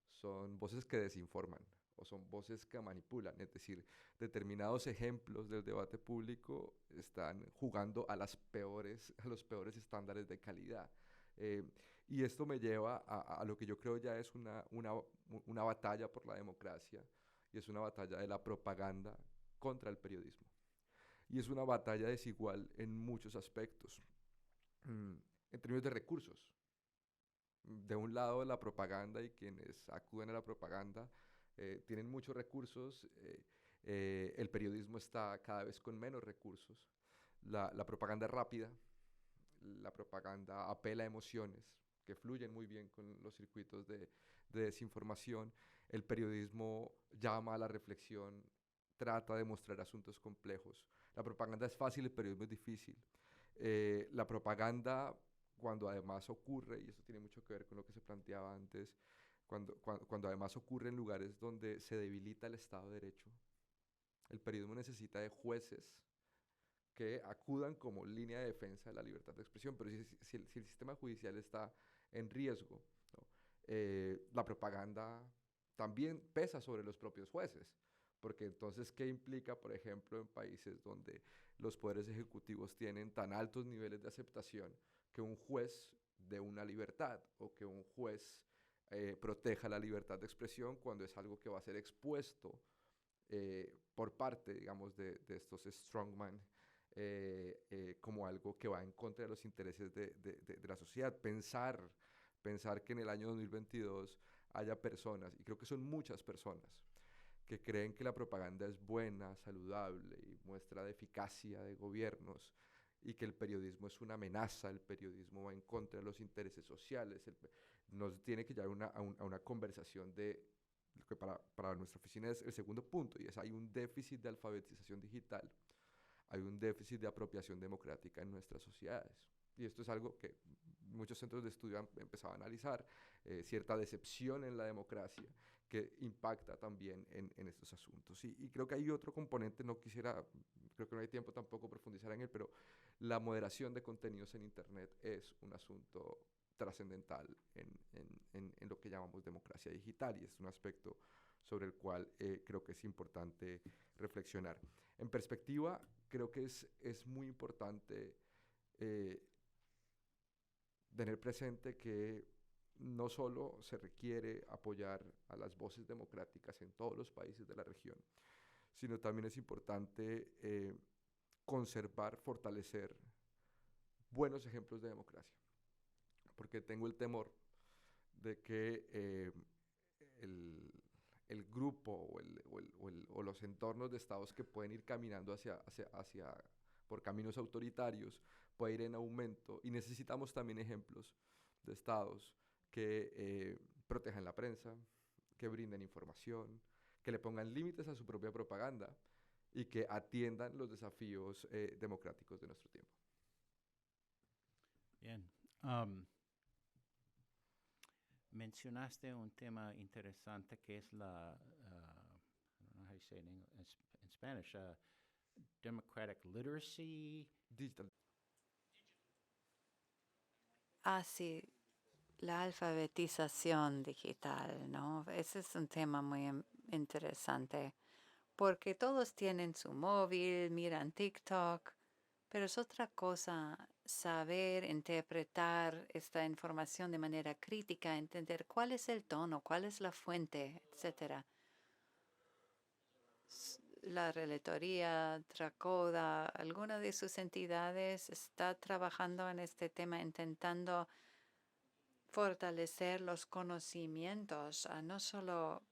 son voces que desinforman o son voces que manipulan. Es decir, determinados ejemplos del debate público están jugando a los peores estándares de calidad. Y esto me lleva a lo que yo creo ya es una batalla por la democracia, y es una batalla de la propaganda contra el periodismo. Y es una batalla desigual en muchos aspectos, en términos de recursos. De un lado, la propaganda y quienes acuden a la propaganda tienen muchos recursos, el periodismo está cada vez con menos recursos, la propaganda es rápida, la propaganda apela a emociones que fluyen muy bien con los circuitos de desinformación, el periodismo llama a la reflexión, trata de mostrar asuntos complejos. La propaganda es fácil, el periodismo es difícil. La propaganda, cuando además ocurre, y eso tiene mucho que ver con lo que se planteaba antes, cuando además ocurre en lugares donde se debilita el Estado de Derecho, el periodismo necesita de jueces que acudan como línea de defensa de la libertad de expresión, pero si el sistema judicial está en riesgo, ¿no? La propaganda también pesa sobre los propios jueces, porque entonces, ¿qué implica, por ejemplo, en países donde los poderes ejecutivos tienen tan altos niveles de aceptación que un juez dé una libertad o que un juez proteja la libertad de expresión cuando es algo que va a ser expuesto por parte, digamos, de estos strongman como algo que va en contra de los intereses de la sociedad? Pensar que en el año 2022 haya personas, y creo que son muchas personas, que creen que la propaganda es buena, saludable y muestra de eficacia de gobiernos, y que el periodismo es una amenaza, el periodismo va en contra de los intereses sociales, nos tiene que llevar a una conversación de lo que para nuestra oficina es el segundo punto, y es hay un déficit de alfabetización digital, hay un déficit de apropiación democrática en nuestras sociedades. Y esto es algo que muchos centros de estudio han empezado a analizar, cierta decepción en la democracia que impacta también en estos asuntos. Y creo que hay otro componente, creo que no hay tiempo tampoco profundizar en él, pero la moderación de contenidos en Internet es un asunto trascendental en lo que llamamos democracia digital, y es un aspecto sobre el cual creo que es importante reflexionar. En perspectiva, creo que es muy importante tener presente que no solo se requiere apoyar a las voces democráticas en todos los países de la región, sino también es importante conservar, fortalecer buenos ejemplos de democracia, porque tengo el temor de que el grupo o los entornos de estados que pueden ir caminando por caminos autoritarios puede ir en aumento, y necesitamos también ejemplos de estados que protejan la prensa, que brinden información, que le pongan límites a su propia propaganda y que atiendan los desafíos democráticos de nuestro tiempo. Bien. Mencionaste un tema interesante que es I don't know how you say it in Spanish, democratic literacy. Digital. Sí, la alfabetización digital, ¿no? Ese es un tema muy interesante, porque todos tienen su móvil, miran TikTok, pero es otra cosa saber interpretar esta información de manera crítica, entender cuál es el tono, cuál es la fuente, etcétera. La relatoría, Tracoda, alguna de sus entidades está trabajando en este tema, intentando fortalecer los conocimientos, no solo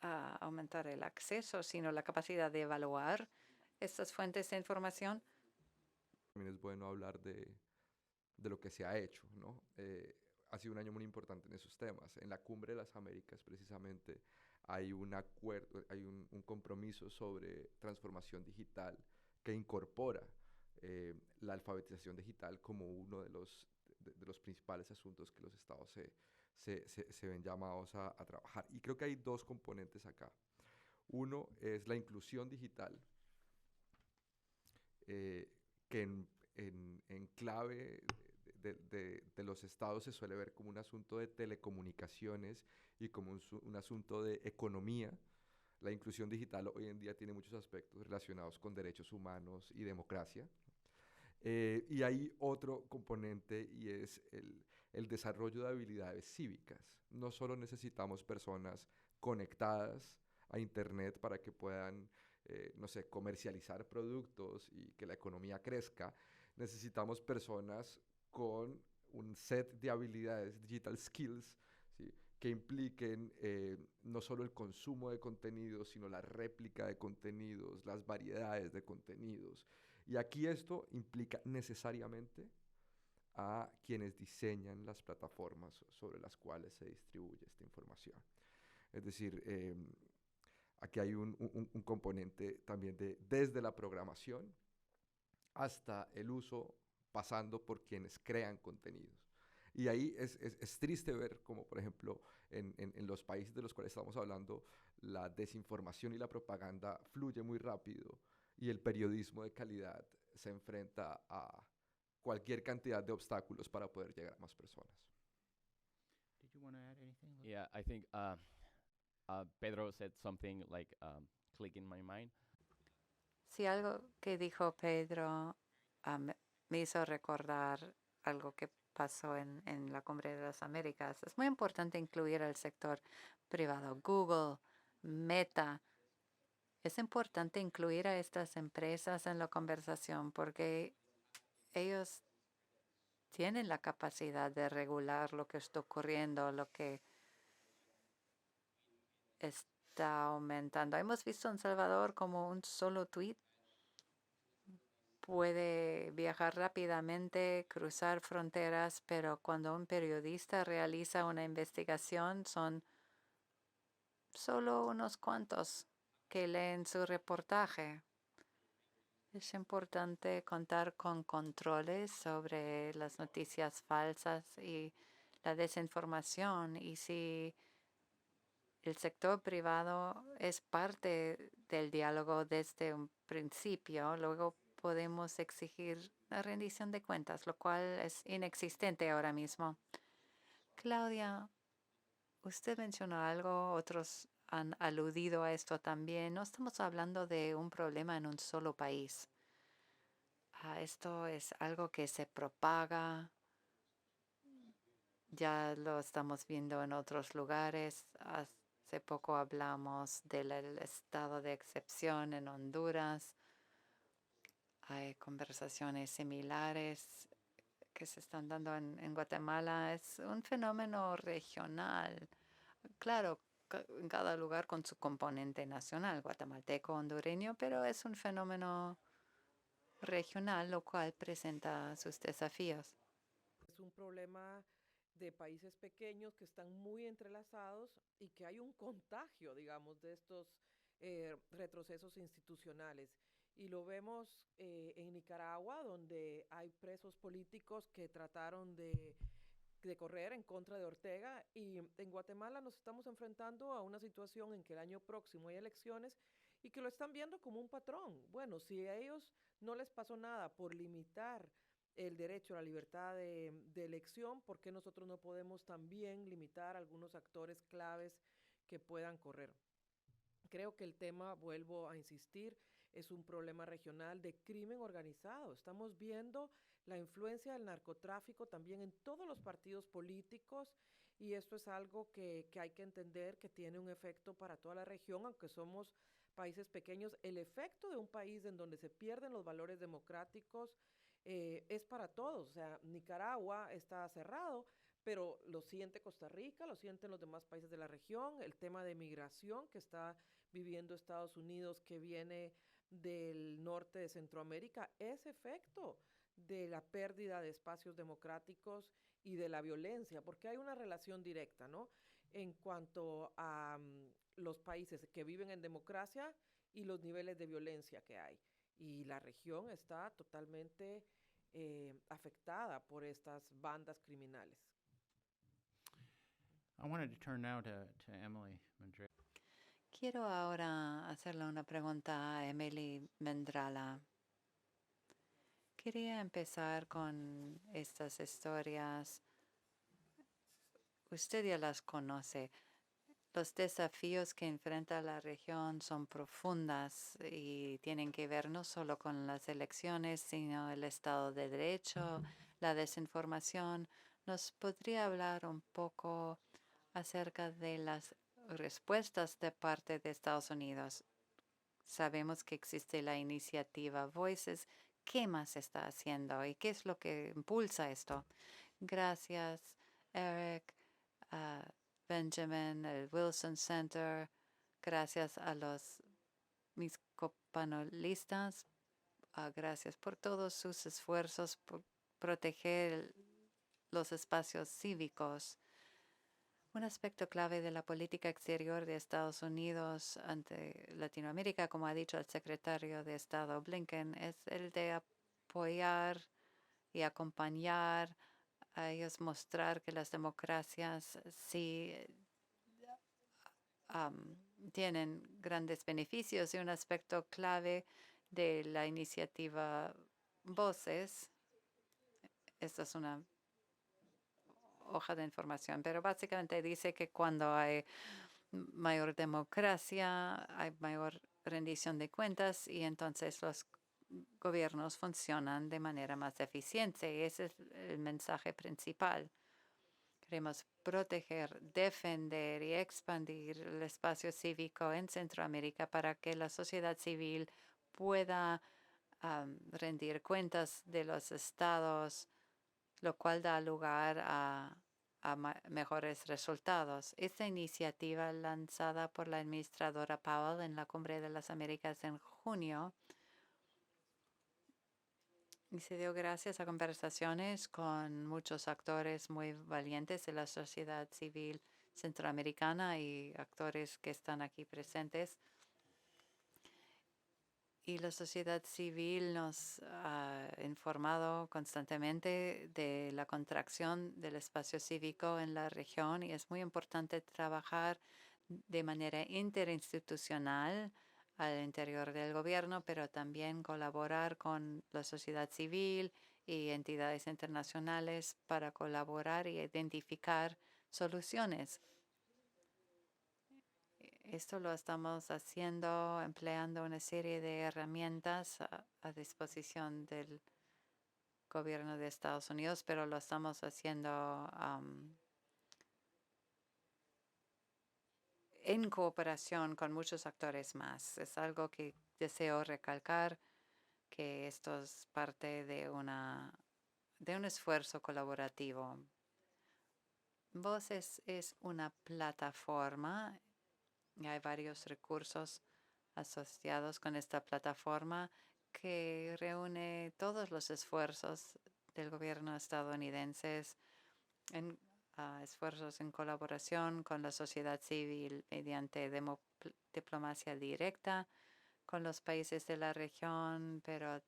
a aumentar el acceso, sino la capacidad de evaluar estas fuentes de información. También es bueno hablar de lo que se ha hecho, ¿no? Ha sido un año muy importante en esos temas. En la Cumbre de las Américas, precisamente, hay un acuerdo, hay un compromiso sobre transformación digital que incorpora la alfabetización digital como uno de los principales asuntos que los estados se ven llamados a trabajar. Y creo que hay dos componentes acá. Uno es la inclusión digital, que en clave de los estados se suele ver como un asunto de telecomunicaciones y como un asunto de economía. La inclusión digital hoy en día tiene muchos aspectos relacionados con derechos humanos y democracia. Y hay otro componente y es el desarrollo de habilidades cívicas. No solo necesitamos personas conectadas a Internet para que puedan, no sé, comercializar productos y que la economía crezca. Necesitamos personas con un set de habilidades, digital skills, ¿sí? Que impliquen no solo el consumo de contenidos, sino la réplica de contenidos, las variedades de contenidos. Y aquí esto implica necesariamente a quienes diseñan las plataformas sobre las cuales se distribuye esta información. Es decir, aquí hay un componente también desde la programación hasta el uso, pasando por quienes crean contenidos. Y ahí es triste ver como, por ejemplo, en los países de los cuales estamos hablando, la desinformación y la propaganda fluye muy rápido y el periodismo de calidad se enfrenta a cualquier cantidad de obstáculos para poder llegar a más personas. Did you want to add anything? Luis? Yeah, I think Pedro said something like click in my mind. Sí, algo que dijo Pedro me hizo recordar algo que pasó en la Cumbre de las Américas. Es muy importante incluir al sector privado, Google, Meta. Es importante incluir a estas empresas en la conversación porque ellos tienen la capacidad de regular lo que está ocurriendo, lo que está aumentando. Hemos visto en Salvador como un solo tweet puede viajar rápidamente, cruzar fronteras, pero cuando un periodista realiza una investigación son solo unos cuantos que leen su reportaje. Es importante contar con controles sobre las noticias falsas y la desinformación. Y si el sector privado es parte del diálogo desde un principio, luego podemos exigir la rendición de cuentas, lo cual es inexistente ahora mismo. Claudia, usted mencionó algo, otros han aludido a esto también. No estamos hablando de un problema en un solo país. Esto es algo que se propaga. Ya lo estamos viendo en otros lugares. Hace poco hablamos del estado de excepción en Honduras. Hay conversaciones similares que se están dando en Guatemala. Es un fenómeno regional. Claro, en cada lugar con su componente nacional, guatemalteco, hondureño, pero es un fenómeno regional, lo cual presenta sus desafíos. Es un problema de países pequeños que están muy entrelazados y que hay un contagio, digamos, de estos retrocesos institucionales. Y lo vemos en Nicaragua, donde hay presos políticos que trataron de correr en contra de Ortega, y en Guatemala nos estamos enfrentando a una situación en que el año próximo hay elecciones y que lo están viendo como un patrón. Bueno, si a ellos no les pasó nada por limitar el derecho a la libertad de elección, ¿por qué nosotros no podemos también limitar a algunos actores claves que puedan correr? Creo que el tema, vuelvo a insistir, es un problema regional de crimen organizado. Estamos viendo la influencia del narcotráfico también en todos los partidos políticos, y esto es algo que hay que entender que tiene un efecto para toda la región, aunque somos países pequeños. El efecto de un país en donde se pierden los valores democráticos es para todos. O sea, Nicaragua está cerrado, pero lo siente Costa Rica, lo sienten los demás países de la región. El tema de migración que está viviendo Estados Unidos, que viene del norte de Centroamérica, es efecto de la pérdida de espacios democráticos y de la violencia, porque hay una relación directa, ¿no?, en cuanto a los países que viven en democracia y los niveles de violencia que hay. Y la región está totalmente afectada por estas bandas criminales. I wanted to turn now to Emily Mendrala. Quiero ahora hacerle una pregunta a Emily Mendrala. Quería empezar con estas historias. Usted ya las conoce. los desafíos que enfrenta la región son profundas y tienen que ver no solo con las elecciones, sino el Estado de Derecho, la desinformación. ¿Nos podría hablar un poco acerca de las respuestas de parte de Estados Unidos? Sabemos que existe la iniciativa Voices. ¿Qué más está haciendo y qué es lo que impulsa esto? Gracias, Eric, Benjamin, el Wilson Center. Gracias a mis copanelistas. Gracias por todos sus esfuerzos por proteger los espacios cívicos. Un aspecto clave de la política exterior de Estados Unidos ante Latinoamérica, como ha dicho el secretario de Estado Blinken, es el de apoyar y acompañar a ellos, mostrar que las democracias sí tienen grandes beneficios, y un aspecto clave de la iniciativa Voces. Esta es una hoja de información, pero básicamente dice que cuando hay mayor democracia, hay mayor rendición de cuentas y entonces los gobiernos funcionan de manera más eficiente. Y ese es el mensaje principal. Queremos proteger, defender y expandir el espacio cívico en Centroamérica para que la sociedad civil pueda rendir cuentas de los estados, lo cual da lugar a mejores resultados. Esta iniciativa, lanzada por la administradora Powell en la Cumbre de las Américas en junio, y se dio gracias a conversaciones con muchos actores muy valientes de la sociedad civil centroamericana y actores que están aquí presentes. Y la sociedad civil nos ha informado constantemente de la contracción del espacio cívico en la región, y es muy importante trabajar de manera interinstitucional al interior del gobierno, pero también colaborar con la sociedad civil y entidades internacionales para colaborar y identificar soluciones. Esto lo estamos haciendo empleando una serie de herramientas a disposición del gobierno de Estados Unidos, pero lo estamos haciendo en cooperación con muchos actores más. Es algo que deseo recalcar, que esto es parte de un esfuerzo colaborativo. Voces es una plataforma y hay varios recursos asociados con esta plataforma que reúne todos los esfuerzos del gobierno estadounidense en esfuerzos en colaboración con la sociedad civil mediante diplomacia directa con los países de la región, pero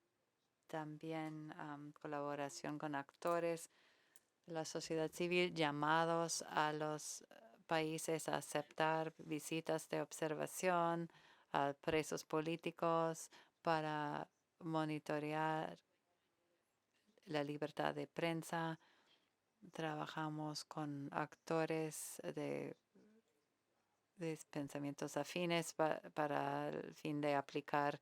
también colaboración con actores de la sociedad civil llamados a los países a aceptar visitas de observación a presos políticos para monitorear la libertad de prensa. Trabajamos con actores de pensamientos afines para el fin de aplicar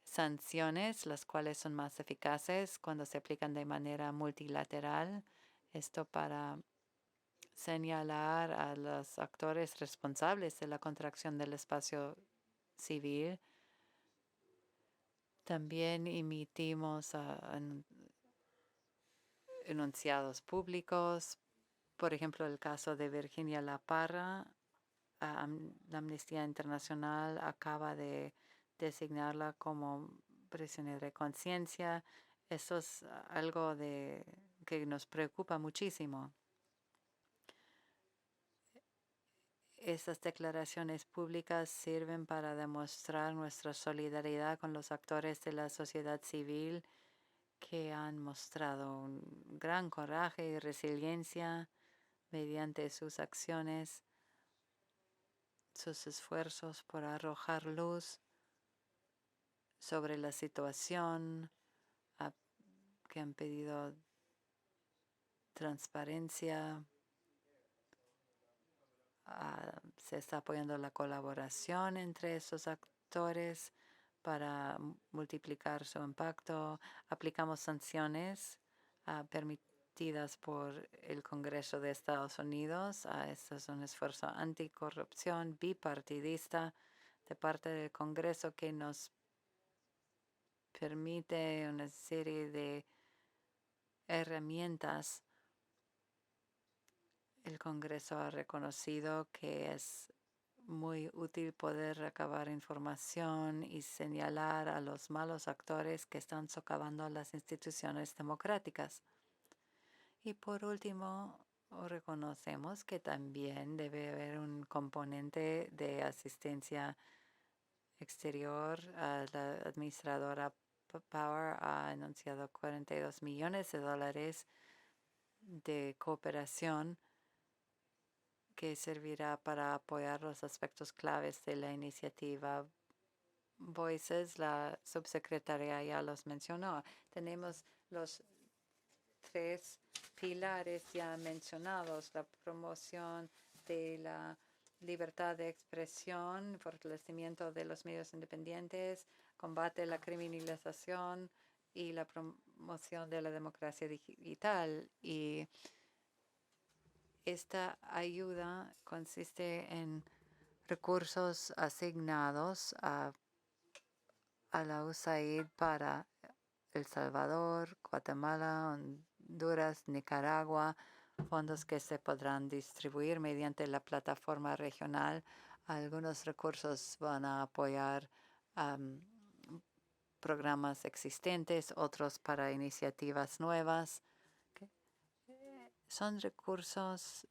sanciones, las cuales son más eficaces cuando se aplican de manera multilateral. Esto para señalar a los actores responsables de la contracción del espacio civil. También emitimos enunciados públicos. Por ejemplo, el caso de Virginia La Parra. La Amnistía Internacional acaba de designarla como prisionera de conciencia. Eso es algo que nos preocupa muchísimo. Estas declaraciones públicas sirven para demostrar nuestra solidaridad con los actores de la sociedad civil que han mostrado un gran coraje y resiliencia mediante sus acciones, sus esfuerzos por arrojar luz sobre la situación, que han pedido transparencia, Se está apoyando la colaboración entre estos actores para multiplicar su impacto. Aplicamos sanciones permitidas por el Congreso de Estados Unidos. Este es un esfuerzo anticorrupción bipartidista de parte del Congreso que nos permite una serie de herramientas. El Congreso ha reconocido que es muy útil poder recabar información y señalar a los malos actores que están socavando las instituciones democráticas. Y por último, reconocemos que también debe haber un componente de asistencia exterior. La administradora Power ha anunciado $42 millones de cooperación que servirá para apoyar los aspectos claves de la iniciativa Voices. La subsecretaria ya los mencionó. Tenemos los 3 pilares ya mencionados: la promoción de la libertad de expresión, fortalecimiento de los medios independientes, combate a la criminalización y la promoción de la democracia digital. Y esta ayuda consiste en recursos asignados a la USAID para El Salvador, Guatemala, Honduras, Nicaragua, fondos que se podrán distribuir mediante la plataforma regional. Algunos recursos van a apoyar programas existentes, otros para iniciativas nuevas. Son recursos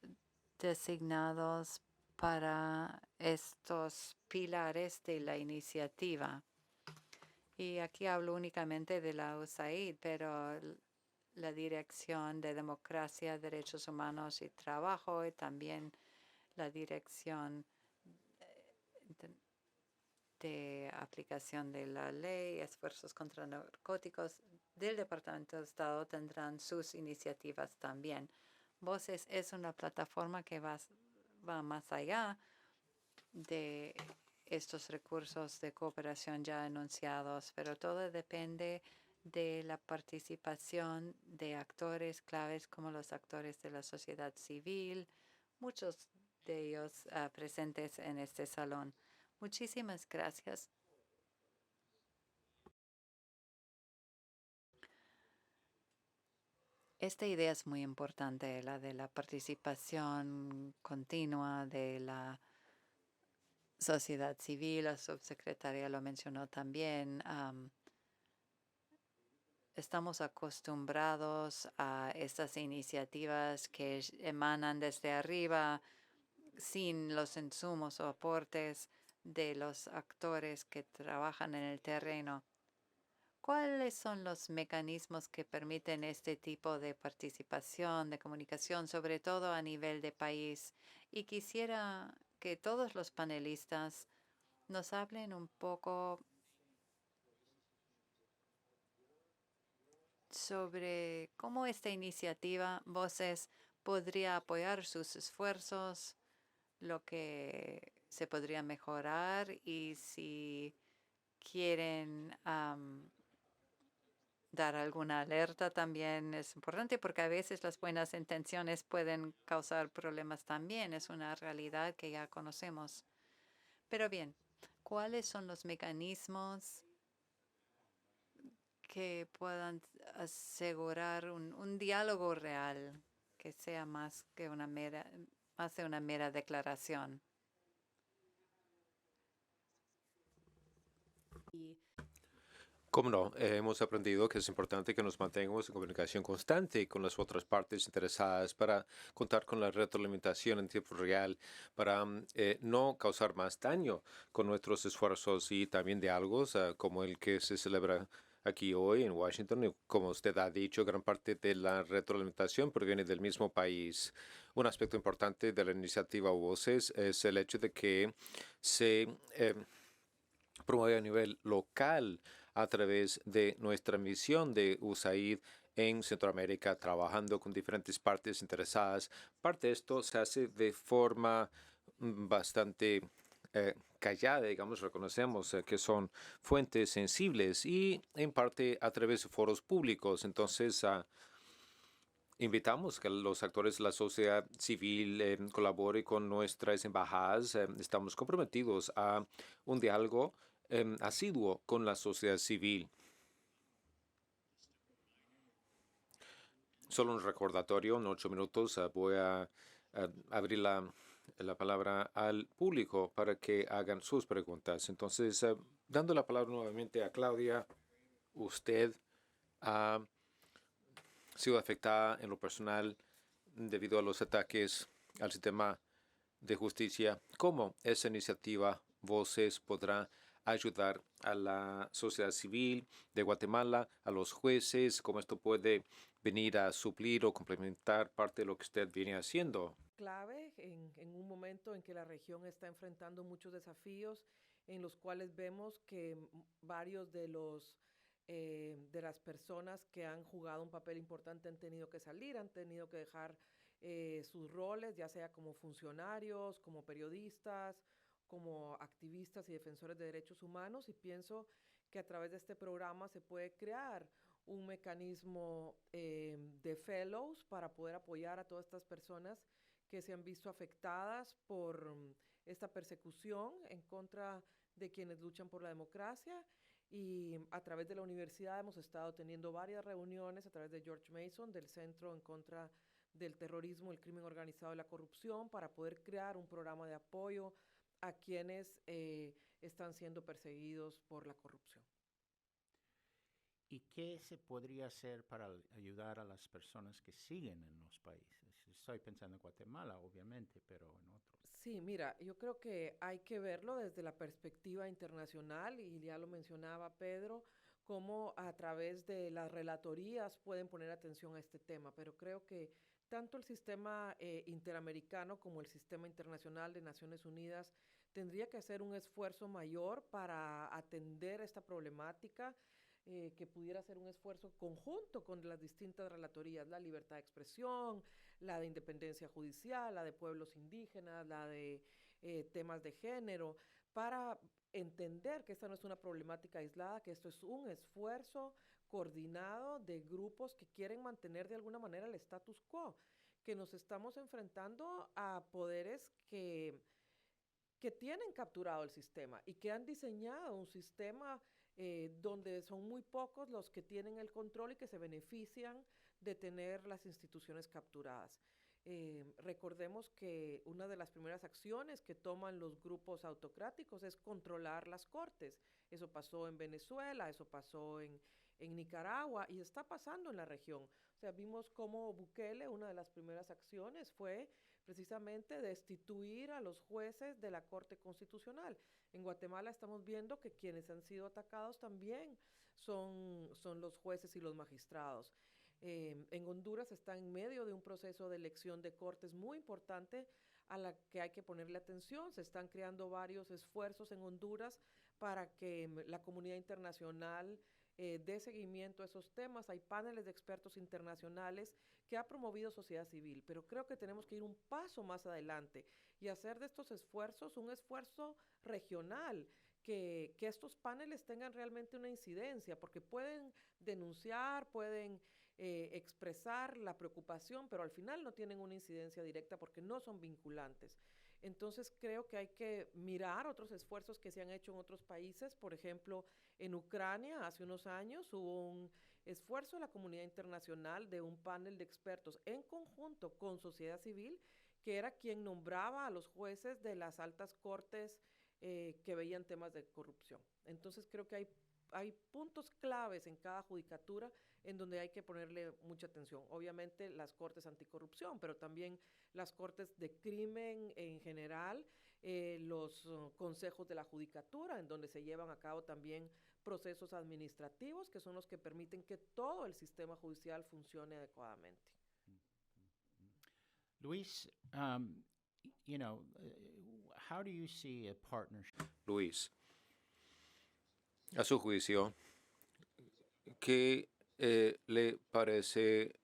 designados para estos pilares de la iniciativa. Y aquí hablo únicamente de la USAID, pero la Dirección de Democracia, Derechos Humanos y Trabajo, y también la Dirección de Aplicación de la Ley, Esfuerzos contra Narcóticos del Departamento de Estado tendrán sus iniciativas también. Voces es una plataforma que va más allá de estos recursos de cooperación ya anunciados, pero todo depende de la participación de actores claves como los actores de la sociedad civil, muchos de ellos presentes en este salón. Muchísimas gracias. Esta idea es muy importante, la de la participación continua de la sociedad civil. La subsecretaria lo mencionó también. Estamos acostumbrados a estas iniciativas que emanan desde arriba sin los insumos o aportes de los actores que trabajan en el terreno. ¿Cuáles son los mecanismos que permiten este tipo de participación, de comunicación, sobre todo a nivel de país? Y quisiera que todos los panelistas nos hablen un poco sobre cómo esta iniciativa Voces podría apoyar sus esfuerzos, lo que se podría mejorar y si quieren dar alguna alerta también es importante, porque a veces las buenas intenciones pueden causar problemas también. Es una realidad que ya conocemos. Pero bien, ¿cuáles son los mecanismos que puedan asegurar un diálogo real, que sea más de una mera declaración? Cómo no, hemos aprendido que es importante que nos mantengamos en comunicación constante con las otras partes interesadas para contar con la retroalimentación en tiempo real, para no causar más daño con nuestros esfuerzos y también diálogos como el que se celebra aquí hoy en Washington. Y como usted ha dicho, gran parte de la retroalimentación proviene del mismo país. Un aspecto importante de la iniciativa Voces es el hecho de que se promueve a nivel local a través de nuestra misión de USAID en Centroamérica, trabajando con diferentes partes interesadas. Parte de esto se hace de forma bastante callada, digamos, reconocemos que son fuentes sensibles y en parte a través de foros públicos. Entonces, invitamos que los actores de la sociedad civil colaboren con nuestras embajadas. Estamos comprometidos a un diálogo asiduo con la sociedad civil. Solo un recordatorio, en 8 minutos voy a abrir la palabra al público para que hagan sus preguntas. Entonces, dando la palabra nuevamente a Claudia, usted ha sido afectada en lo personal debido a los ataques al sistema de justicia. ¿Cómo esa iniciativa Voces podrá ayudar a la sociedad civil de Guatemala, a los jueces? ¿Cómo esto puede venir a suplir o complementar parte de lo que usted viene haciendo? Clave en un momento en que la región está enfrentando muchos desafíos en los cuales vemos que varios de las personas que han jugado un papel importante han tenido que salir, han tenido que dejar sus roles, ya sea como funcionarios, como periodistas, como activistas y defensores de derechos humanos, y pienso que a través de este programa se puede crear un mecanismo de fellows para poder apoyar a todas estas personas que se han visto afectadas por esta persecución en contra de quienes luchan por la democracia. Y a través de la universidad hemos estado teniendo varias reuniones a través de George Mason, del Centro en contra del Terrorismo, el Crimen Organizado y la Corrupción, para poder crear un programa de apoyo a quienes están siendo perseguidos por la corrupción. ¿Y qué se podría hacer para ayudar a las personas que siguen en los países? Estoy pensando en Guatemala, obviamente, pero en otros. Sí, mira, yo creo que hay que verlo desde la perspectiva internacional, y ya lo mencionaba Pedro, cómo a través de las relatorías pueden poner atención a este tema, pero creo que tanto el sistema interamericano como el sistema internacional de Naciones Unidas tendría que hacer un esfuerzo mayor para atender esta problemática, que pudiera ser un esfuerzo conjunto con las distintas relatorías, la libertad de expresión, la de independencia judicial, la de pueblos indígenas, la de temas de género, para entender que esta no es una problemática aislada, que esto es un esfuerzo coordinado de grupos que quieren mantener de alguna manera el status quo, que nos estamos enfrentando a poderes que tienen capturado el sistema y que han diseñado un sistema donde son muy pocos los que tienen el control y que se benefician de tener las instituciones capturadas. Recordemos que una de las primeras acciones que toman los grupos autocráticos es controlar las cortes. Eso pasó en Venezuela, eso pasó en Nicaragua y está pasando en la región. O sea, vimos cómo Bukele, una de las primeras acciones fue precisamente destituir a los jueces de la Corte Constitucional. En Guatemala estamos viendo que quienes han sido atacados también son los jueces y los magistrados. En Honduras está en medio de un proceso de elección de cortes muy importante a la que hay que ponerle atención. Se están creando varios esfuerzos en Honduras para que la comunidad internacional dé seguimiento a esos temas. Hay paneles de expertos internacionales que ha promovido sociedad civil, pero creo que tenemos que ir un paso más adelante y hacer de estos esfuerzos un esfuerzo regional, que estos paneles tengan realmente una incidencia, porque pueden denunciar, pueden expresar la preocupación, pero al final no tienen una incidencia directa porque no son vinculantes. Entonces creo que hay que mirar otros esfuerzos que se han hecho en otros países. Por ejemplo, en Ucrania hace unos años hubo un esfuerzo de la comunidad internacional de un panel de expertos en conjunto con sociedad civil, que era quien nombraba a los jueces de las altas cortes que veían temas de corrupción. Entonces creo que hay puntos claves en cada judicatura en donde hay que ponerle mucha atención. Obviamente las cortes anticorrupción, pero también las cortes de crimen en general, los consejos de la judicatura, en donde se llevan a cabo también procesos administrativos, que son los que permiten que todo el sistema judicial funcione adecuadamente. Luis, how do you see a partnership? Luis, a su juicio, ¿qué le parece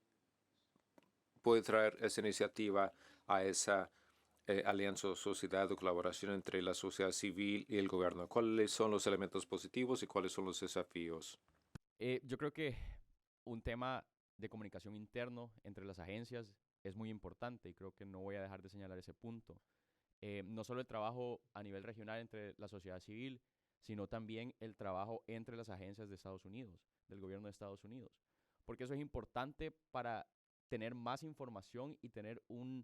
puede traer esa iniciativa a esa alianza o sociedad o colaboración entre la sociedad civil y el gobierno? ¿Cuáles son los elementos positivos y cuáles son los desafíos? Yo creo que un tema de comunicación interno entre las agencias es muy importante y creo que no voy a dejar de señalar ese punto. No solo el trabajo a nivel regional entre la sociedad civil, sino también el trabajo entre las agencias de Estados Unidos, del gobierno de Estados Unidos, porque eso es importante para tener más información y tener una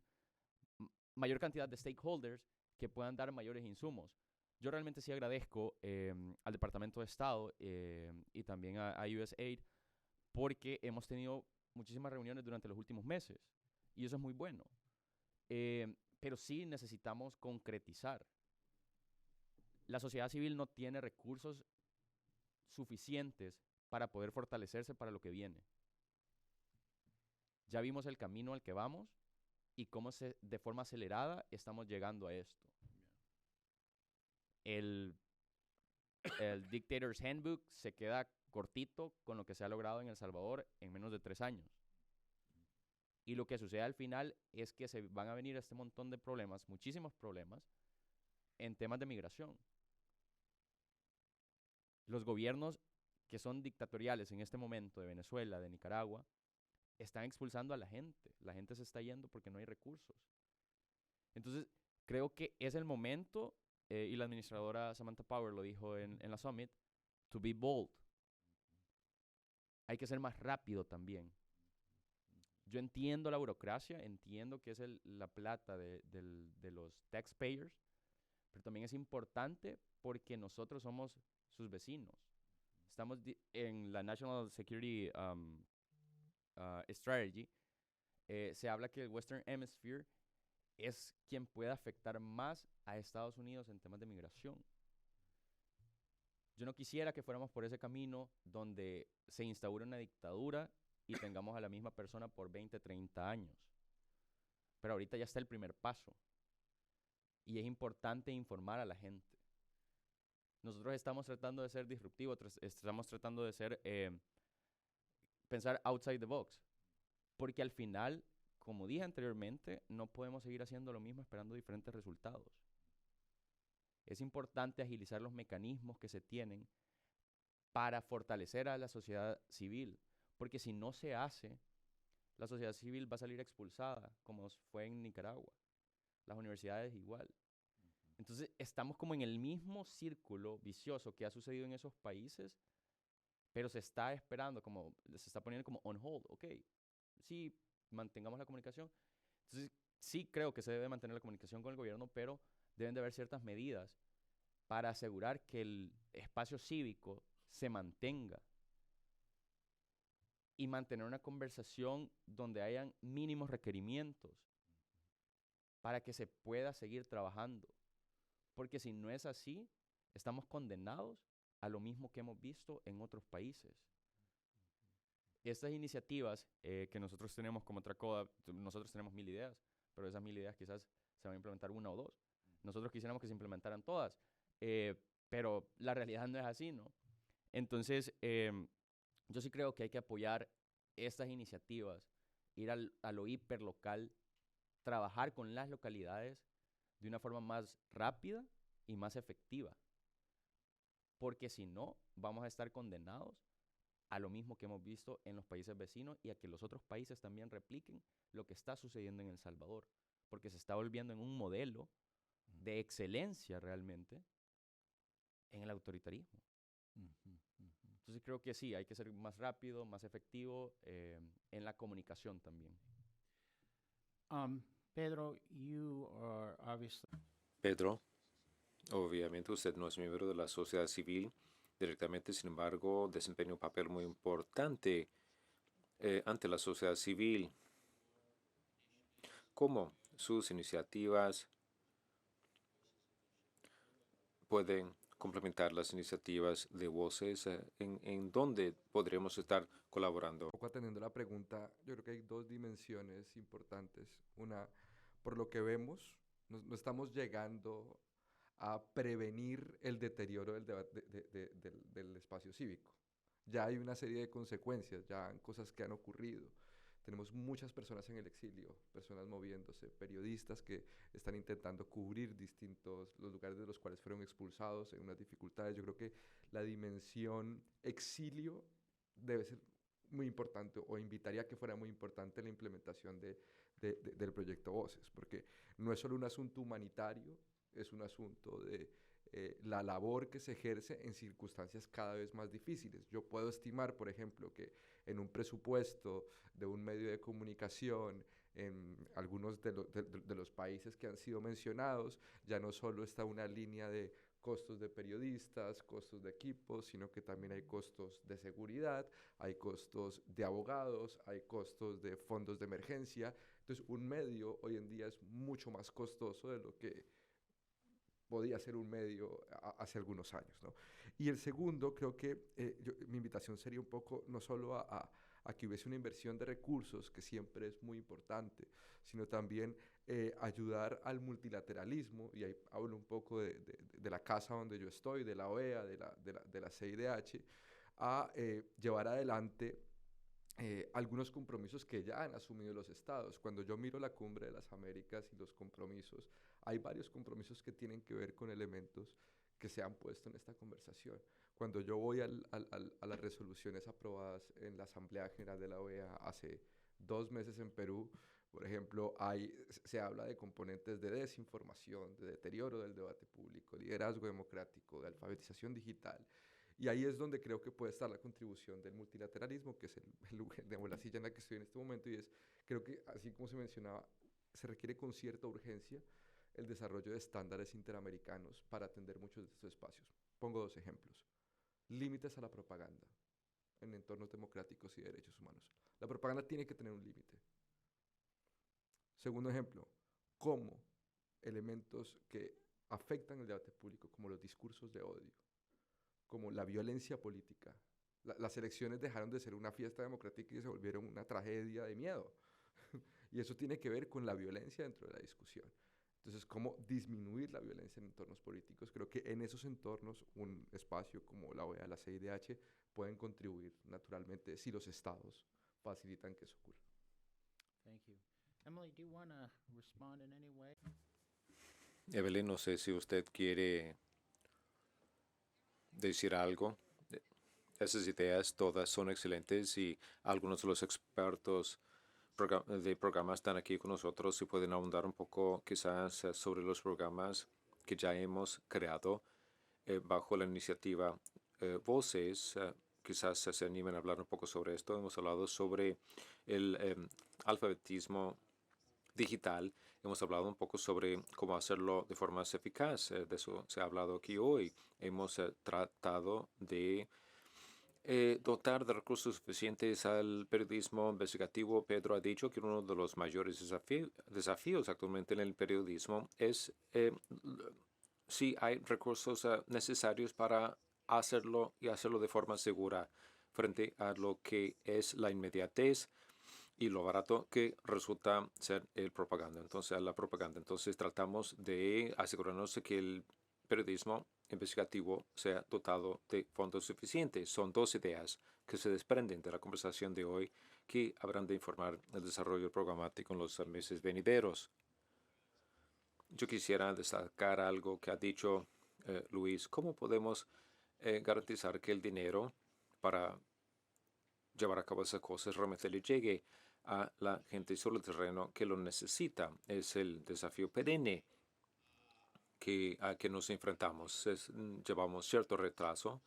mayor cantidad de stakeholders que puedan dar mayores insumos. Yo realmente sí agradezco al Departamento de Estado y también a USAID porque hemos tenido muchísimas reuniones durante los últimos meses y eso es muy bueno. Pero sí necesitamos concretizar. La sociedad civil no tiene recursos suficientes para poder fortalecerse para lo que viene. Ya vimos el camino al que vamos y cómo de forma acelerada estamos llegando a esto. El Dictator's Handbook se queda cortito con lo que se ha logrado en El Salvador en menos de 3 años. Y lo que sucede al final es que se van a venir este montón de problemas, muchísimos problemas, en temas de migración. Los gobiernos que son dictatoriales en este momento de Venezuela, de Nicaragua, están expulsando a la gente. La gente se está yendo porque no hay recursos. Entonces, creo que es el momento, y la administradora Samantha Power lo dijo en la Summit, to be bold. Hay que ser más rápido también. Yo entiendo la burocracia, entiendo que es la plata de los taxpayers, pero también es importante porque nosotros somos sus vecinos. Estamos en la National Security Strategy, se habla que el Western Hemisphere es quien puede afectar más a Estados Unidos en temas de migración. Yo no quisiera que fuéramos por ese camino donde se instaure una dictadura y tengamos a la misma persona por 20, 30 años. Pero ahorita ya está el primer paso. Y es importante informar a la gente. Nosotros estamos tratando de ser disruptivos, estamos tratando de ser, pensar outside the box. Porque al final, como dije anteriormente, no podemos seguir haciendo lo mismo esperando diferentes resultados. Es importante agilizar los mecanismos que se tienen para fortalecer a la sociedad civil, porque si no se hace, la sociedad civil va a salir expulsada, como fue en Nicaragua. Las universidades igual. Entonces, estamos como en el mismo círculo vicioso que ha sucedido en esos países, pero se está esperando, como se está poniendo como on hold. Ok, sí, mantengamos la comunicación. Entonces, sí creo que se debe mantener la comunicación con el gobierno, pero deben de haber ciertas medidas para asegurar que el espacio cívico se mantenga y mantener una conversación donde hayan mínimos requerimientos para que se pueda seguir trabajando. Porque si no es así, estamos condenados a lo mismo que hemos visto en otros países. Estas iniciativas que nosotros tenemos como Tracoda, nosotros tenemos 1000 ideas, pero esas 1000 ideas quizás se van a implementar 1 o 2. Nosotros quisiéramos que se implementaran todas, pero la realidad no es así, ¿no? Entonces, yo sí creo que hay que apoyar estas iniciativas, ir a lo hiperlocal, trabajar con las localidades de una forma más rápida y más efectiva. Porque si no, vamos a estar condenados a lo mismo que hemos visto en los países vecinos y a que los otros países también repliquen lo que está sucediendo en El Salvador. Porque se está volviendo en un modelo de excelencia realmente en el autoritarismo. Entonces creo que sí, hay que ser más rápido, más efectivo en la comunicación también. Pedro, you are obviously... Pedro, obviamente usted no es miembro de la sociedad civil directamente, sin embargo, desempeña un papel muy importante ante la sociedad civil. ¿Cómo sus iniciativas pueden complementar las iniciativas de voces? ¿En dónde podríamos estar colaborando? Un poco atendiendo la pregunta, yo creo que hay 2 dimensiones importantes. Una, por lo que vemos, no estamos llegando a prevenir el deterioro del espacio cívico. Ya hay una serie de consecuencias, ya cosas que han ocurrido. tenemos muchas personas en el exilio, personas moviéndose, periodistas que están intentando cubrir los lugares de los cuales fueron expulsados en unas dificultades. Yo creo que la dimensión exilio debe ser muy importante, o invitaría a que fuera muy importante la implementación del proyecto Voces, porque no es solo un asunto humanitario, es un asunto de la labor que se ejerce en circunstancias cada vez más difíciles. Yo puedo estimar, por ejemplo, que en un presupuesto de un medio de comunicación en algunos de los países que han sido mencionados, ya no solo está una línea de costos de periodistas, costos de equipos, sino que también hay costos de seguridad, hay costos de abogados, hay costos de fondos de emergencia. Entonces, un medio hoy en día es mucho más costoso de lo que podía ser un medio hace algunos años, ¿no? Y el segundo, creo que mi invitación sería un poco no solo a que hubiese una inversión de recursos, que siempre es muy importante, sino también ayudar al multilateralismo, y ahí hablo un poco de la casa donde yo estoy, de la OEA, de la CIDH, a llevar adelante algunos compromisos que ya han asumido los estados. Cuando yo miro la Cumbre de las Américas y los compromisos, hay varios compromisos que tienen que ver con elementos que se han puesto en esta conversación. Cuando yo voy a las resoluciones aprobadas en la Asamblea General de la OEA hace 2 meses en Perú, por ejemplo, se habla de componentes de desinformación, de deterioro del debate público, liderazgo democrático, de alfabetización digital. Y ahí es donde creo que puede estar la contribución del multilateralismo, que es el lugar, digamos, la silla en la que estoy en este momento, y creo que, así como se mencionaba, se requiere con cierta urgencia el desarrollo de estándares interamericanos para atender muchos de estos espacios. Pongo 2 ejemplos. Límites a la propaganda en entornos democráticos y de derechos humanos. La propaganda tiene que tener un límite. Segundo ejemplo, cómo elementos que afectan el debate público, como los discursos de odio, como la violencia política. Las elecciones dejaron de ser una fiesta democrática y se volvieron una tragedia de miedo. Y eso tiene que ver con la violencia dentro de la discusión. Entonces, cómo disminuir la violencia en entornos políticos. Creo que en esos entornos un espacio como la OEA, la CIDH, pueden contribuir naturalmente si los estados facilitan que eso ocurra. Thank you. Emily, do you want to respond in any way? Evelyn, no sé si usted quiere decir algo. Esas ideas todas son excelentes y algunos de los expertos de programas están aquí con nosotros y pueden ahondar un poco quizás sobre los programas que ya hemos creado bajo la iniciativa Voces. Quizás se animen a hablar un poco sobre esto. Hemos hablado sobre el alfabetismo digital. Hemos hablado un poco sobre cómo hacerlo de forma más eficaz. De eso se ha hablado aquí hoy. Hemos tratado de dotar de recursos suficientes al periodismo investigativo. Pedro ha dicho que uno de los mayores desafíos actualmente en el periodismo es si hay recursos necesarios para hacerlo y hacerlo de forma segura frente a lo que es la inmediatez y lo barato que resulta ser el propaganda. Entonces, la propaganda. Entonces, tratamos de asegurarnos de que el periodismo investigativo sea dotado de fondos suficientes. Son 2 ideas que se desprenden de la conversación de hoy que habrán de informar el desarrollo programático en los meses venideros. Yo quisiera destacar algo que ha dicho Luis. ¿Cómo podemos garantizar que el dinero para llevar a cabo esas cosas realmente le llegue a la gente sobre el terreno que lo necesita? Es el desafío perenne a que nos enfrentamos. Llevamos cierto retraso.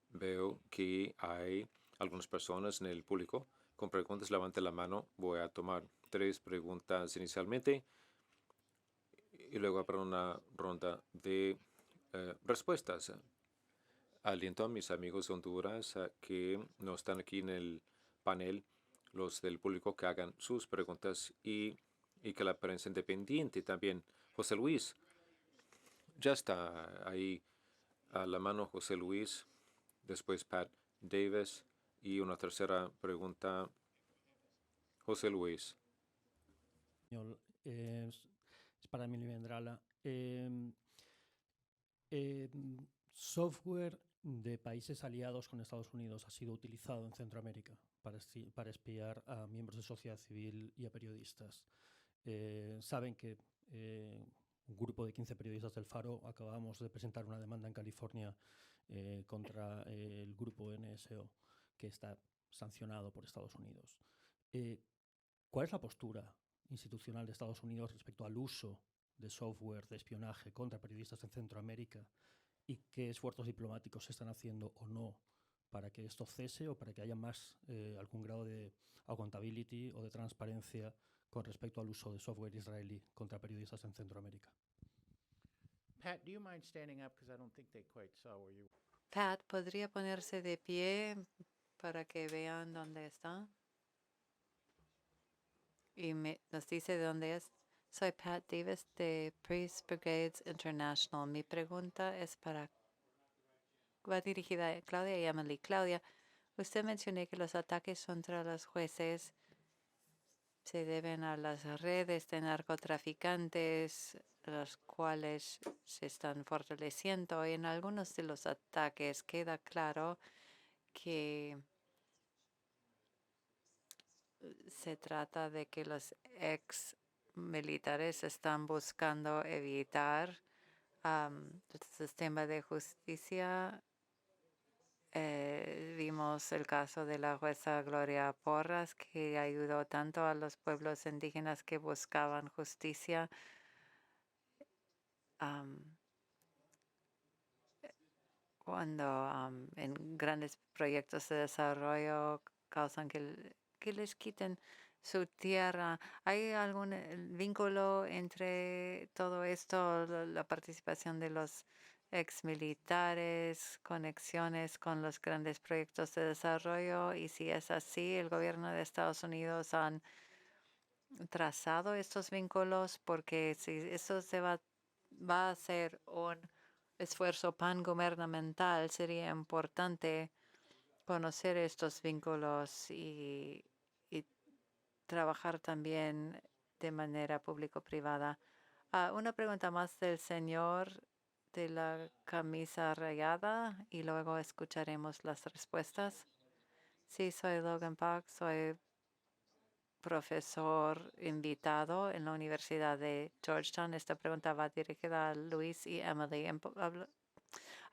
Veo que hay algunas personas en el público con preguntas. Levante la mano. Voy a tomar 3 preguntas inicialmente y luego habrá una ronda de respuestas. Aliento a mis amigos de Honduras que no están aquí en el panel, los del público, que hagan sus preguntas y que la prensa independiente también. José Luis, ya está ahí a la mano José Luis, después Pat Davis y una tercera pregunta. José Luis. Es para Emily Vendrala. Software de países aliados con Estados Unidos ha sido utilizado en Centroamérica para espiar a miembros de sociedad civil y a periodistas. Saben que un grupo de 15 periodistas del Faro acabamos de presentar una demanda en California contra el grupo NSO, que está sancionado por Estados Unidos. ¿Cuál es la postura institucional de Estados Unidos respecto al uso de software de espionaje contra periodistas en Centroamérica y qué esfuerzos diplomáticos se están haciendo o no para que esto cese o para que haya más algún grado de accountability o de transparencia con respecto al uso de software israelí contra periodistas en Centroamérica? Pat, do you mind standing up? Because I don't think they quite saw where you... Pat, ¿podría ponerse de pie para que vean dónde está? Y nos dice de dónde es. Soy Pat Davis de Peace Brigades International. Mi pregunta va dirigida a Claudia y Emily. Claudia, usted mencionó que los ataques contra los jueces se deben a las redes de narcotraficantes, las cuales se están fortaleciendo. Y en algunos de los ataques queda claro que se trata de que los ex militares están buscando evitar el sistema de justicia. Vimos el caso de la jueza Gloria Porras, que ayudó tanto a los pueblos indígenas que buscaban justicia. Cuando en grandes proyectos de desarrollo causan que les quiten su tierra. ¿Hay algún vínculo entre todo esto, la participación de los exmilitares, conexiones con los grandes proyectos de desarrollo? Y si es así, el gobierno de Estados Unidos han trazado estos vínculos, porque si eso va a ser un esfuerzo pangubernamental, sería importante conocer estos vínculos y trabajar también de manera público-privada. Una pregunta más del señor de la camisa rayada y luego escucharemos las respuestas. Sí, soy Logan Park, soy profesor invitado en la Universidad de Georgetown. Esta pregunta va dirigida a Luis y Emily.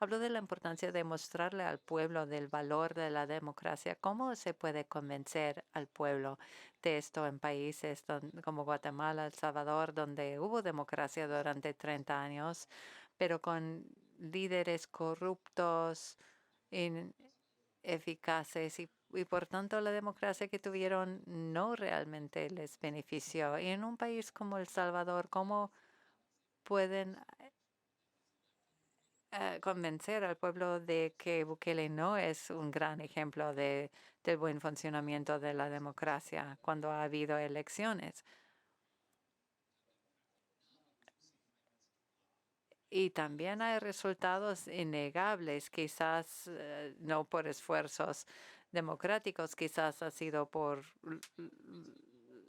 Hablo de la importancia de mostrarle al pueblo del valor de la democracia. ¿Cómo se puede convencer al pueblo de esto en países como Guatemala, El Salvador, donde hubo democracia durante 30 años, pero con líderes corruptos, ineficaces y por tanto la democracia que tuvieron no realmente les benefició? Y en un país como El Salvador, ¿cómo pueden convencer al pueblo de que Bukele no es un gran ejemplo del buen funcionamiento de la democracia cuando ha habido elecciones? Y también hay resultados innegables, quizás no por esfuerzos democráticos, quizás ha sido por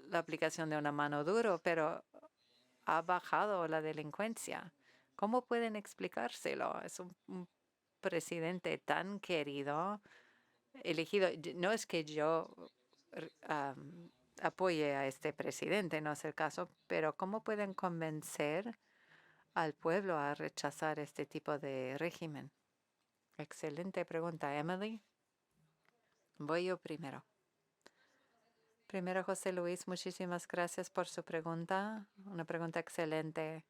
la aplicación de una mano dura, pero ha bajado la delincuencia. ¿Cómo pueden explicárselo? Es un presidente tan querido, elegido. No es que yo apoye a este presidente, no es el caso, pero ¿cómo pueden convencer al pueblo a rechazar este tipo de régimen? Excelente pregunta, Emily. Voy yo primero. Primero, José Luis, muchísimas gracias por su pregunta. Una pregunta excelente.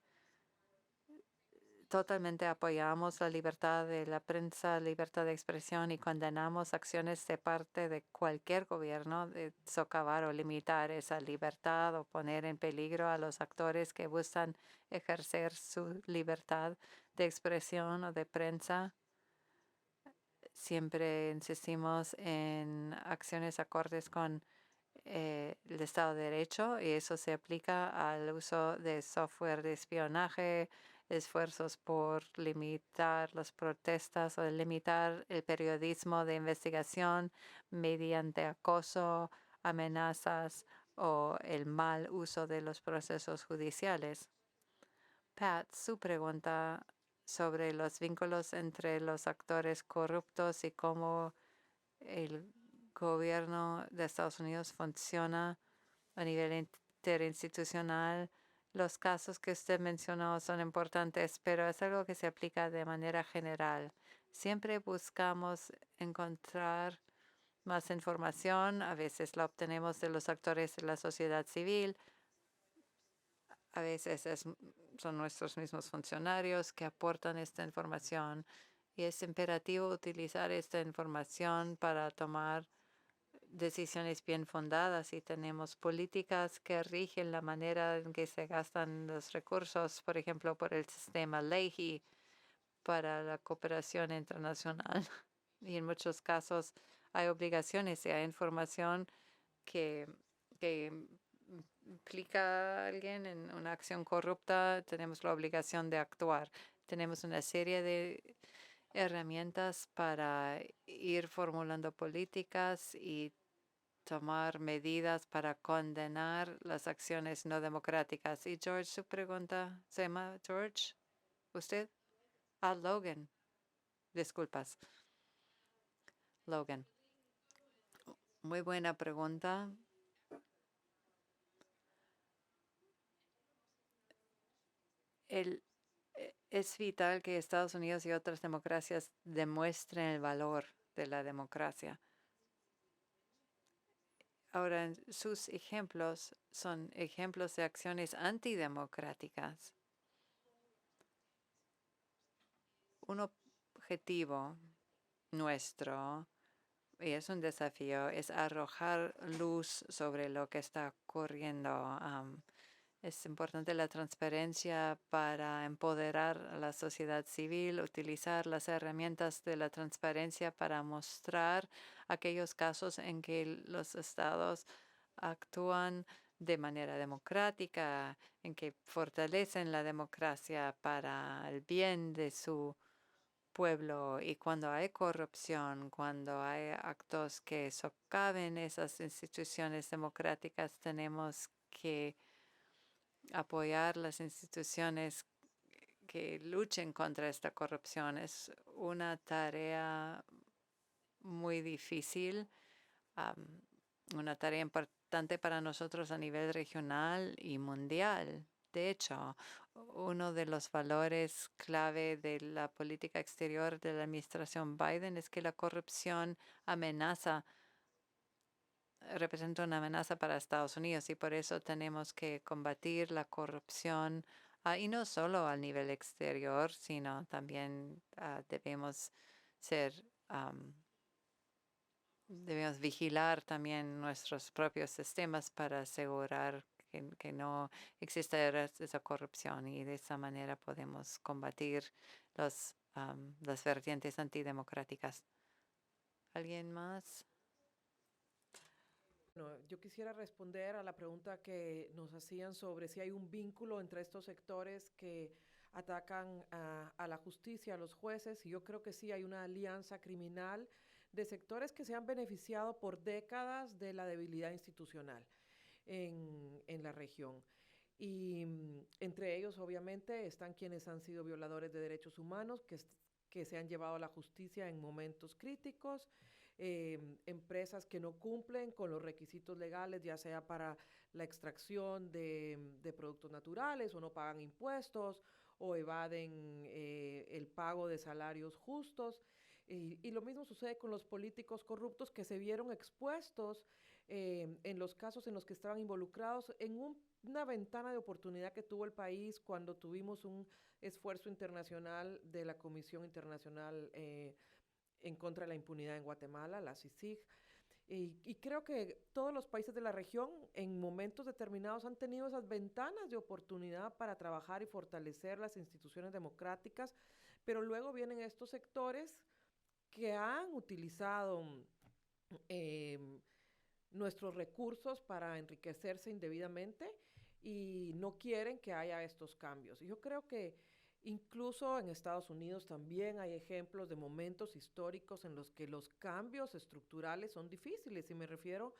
Totalmente apoyamos la libertad de la prensa, libertad de expresión y condenamos acciones de parte de cualquier gobierno de socavar o limitar esa libertad o poner en peligro a los actores que buscan ejercer su libertad de expresión o de prensa. Siempre insistimos en acciones acordes con el Estado de Derecho y eso se aplica al uso de software de espionaje, esfuerzos por limitar las protestas o limitar el periodismo de investigación mediante acoso, amenazas o el mal uso de los procesos judiciales. Pat, su pregunta sobre los vínculos entre los actores corruptos y cómo el gobierno de Estados Unidos funciona a nivel interinstitucional. Los casos que usted mencionó son importantes, pero es algo que se aplica de manera general. Siempre buscamos encontrar más información, a veces la obtenemos de los actores de la sociedad civil, a veces son nuestros mismos funcionarios que aportan esta información y es imperativo utilizar esta información para tomar decisiones bien fundadas y tenemos políticas que rigen la manera en que se gastan los recursos, por ejemplo, por el sistema LEHI para la cooperación internacional. Y en muchos casos hay obligaciones y hay información que implica a alguien en una acción corrupta, tenemos la obligación de actuar. Tenemos una serie de herramientas para ir formulando políticas y tomar medidas para condenar las acciones no democráticas. Y George, su pregunta, ¿se llama George? ¿Usted? Logan. Disculpas. Logan. Muy buena pregunta. Es vital que Estados Unidos y otras democracias demuestren el valor de la democracia. Ahora, sus ejemplos son ejemplos de acciones antidemocráticas. Un objetivo nuestro, y es un desafío, es arrojar luz sobre lo que está ocurriendo. Es importante la transparencia para empoderar a la sociedad civil, utilizar las herramientas de la transparencia para mostrar aquellos casos en que los estados actúan de manera democrática, en que fortalecen la democracia para el bien de su pueblo. Y cuando hay corrupción, cuando hay actos que socaven esas instituciones democráticas, tenemos que apoyar las instituciones que luchen contra esta corrupción. Es una tarea muy difícil, una tarea importante para nosotros a nivel regional y mundial. De hecho, uno de los valores clave de la política exterior de la administración Biden es que la corrupción representa una amenaza para Estados Unidos y por eso tenemos que combatir la corrupción y no solo al nivel exterior, sino también debemos vigilar también nuestros propios sistemas para asegurar que no exista esa corrupción y de esa manera podemos combatir las vertientes antidemocráticas. ¿Alguien más? Bueno, yo quisiera responder a la pregunta que nos hacían sobre si hay un vínculo entre estos sectores que atacan a la justicia, a los jueces, y yo creo que sí hay una alianza criminal de sectores que se han beneficiado por décadas de la debilidad institucional en la región. Y entre ellos, obviamente, están quienes han sido violadores de derechos humanos, que se han llevado a la justicia en momentos críticos, empresas que no cumplen con los requisitos legales, ya sea para la extracción de productos naturales o no pagan impuestos o evaden el pago de salarios justos. Y lo mismo sucede con los políticos corruptos que se vieron expuestos en los casos en los que estaban involucrados en una ventana de oportunidad que tuvo el país cuando tuvimos un esfuerzo internacional de la Comisión Internacional en contra de la impunidad en Guatemala, la CICIG. Y creo que todos los países de la región en momentos determinados han tenido esas ventanas de oportunidad para trabajar y fortalecer las instituciones democráticas, pero luego vienen estos sectores que han utilizado nuestros recursos para enriquecerse indebidamente y no quieren que haya estos cambios. Y yo creo que incluso en Estados Unidos también hay ejemplos de momentos históricos en los que los cambios estructurales son difíciles, y me refiero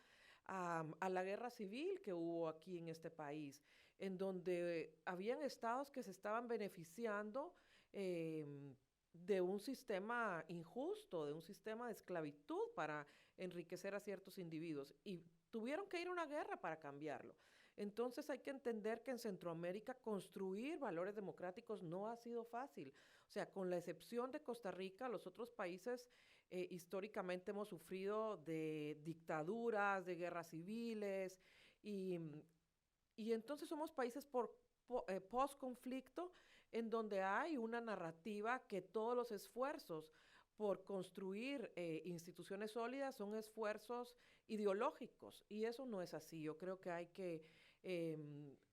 a la guerra civil que hubo aquí en este país, en donde habían estados que se estaban beneficiando de un sistema injusto, de un sistema de esclavitud para enriquecer a ciertos individuos. Y tuvieron que ir a una guerra para cambiarlo. Entonces hay que entender que en Centroamérica construir valores democráticos no ha sido fácil. O sea, con la excepción de Costa Rica, los otros países históricamente hemos sufrido de dictaduras, de guerras civiles, y, y entonces somos países post-conflicto en donde hay una narrativa que todos los esfuerzos por construir instituciones sólidas son esfuerzos ideológicos, y eso no es así. Yo creo que hay que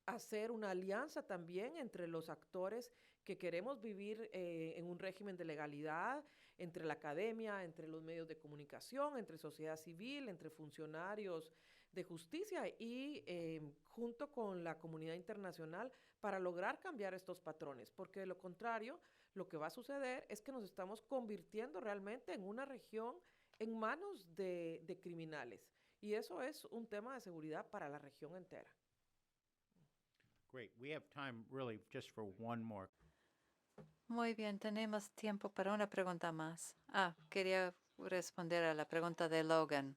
hacer una alianza también entre los actores que queremos vivir en un régimen de legalidad, entre la academia, entre los medios de comunicación, entre sociedad civil, entre funcionarios de justicia y junto con la comunidad internacional para lograr cambiar estos patrones, porque de lo contrario, lo que va a suceder es que nos estamos convirtiendo realmente en una región en manos de criminales, y eso es un tema de seguridad para la región entera. Great. We have time really just for one more. Muy bien, tenemos tiempo para una pregunta más. Quería responder a la pregunta de Logan.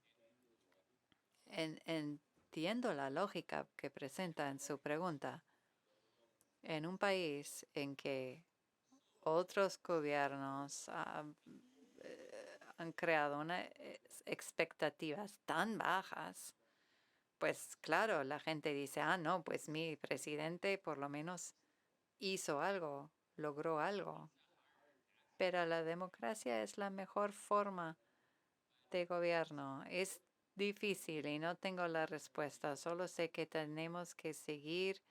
Entiendo la lógica que presenta en su pregunta. En un país en que otros gobiernos han creado unas expectativas tan bajas, pues claro, la gente dice, no, pues mi presidente por lo menos hizo algo, logró algo. Pero la democracia es la mejor forma de gobierno. Es difícil y no tengo la respuesta. Solo sé que tenemos que seguir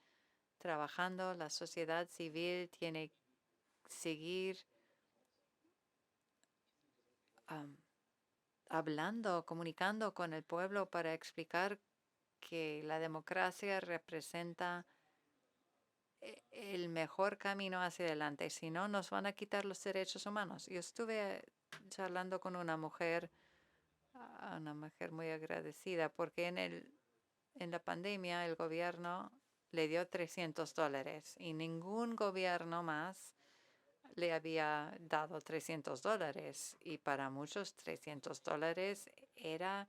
trabajando. La sociedad civil tiene que seguir hablando, comunicando con el pueblo para explicar que la democracia representa el mejor camino hacia adelante. Si no, nos van a quitar los derechos humanos. Yo estuve charlando con una mujer muy agradecida, porque en la pandemia el gobierno le dio $300 y ningún gobierno más le había dado $300. Y para muchos $300 era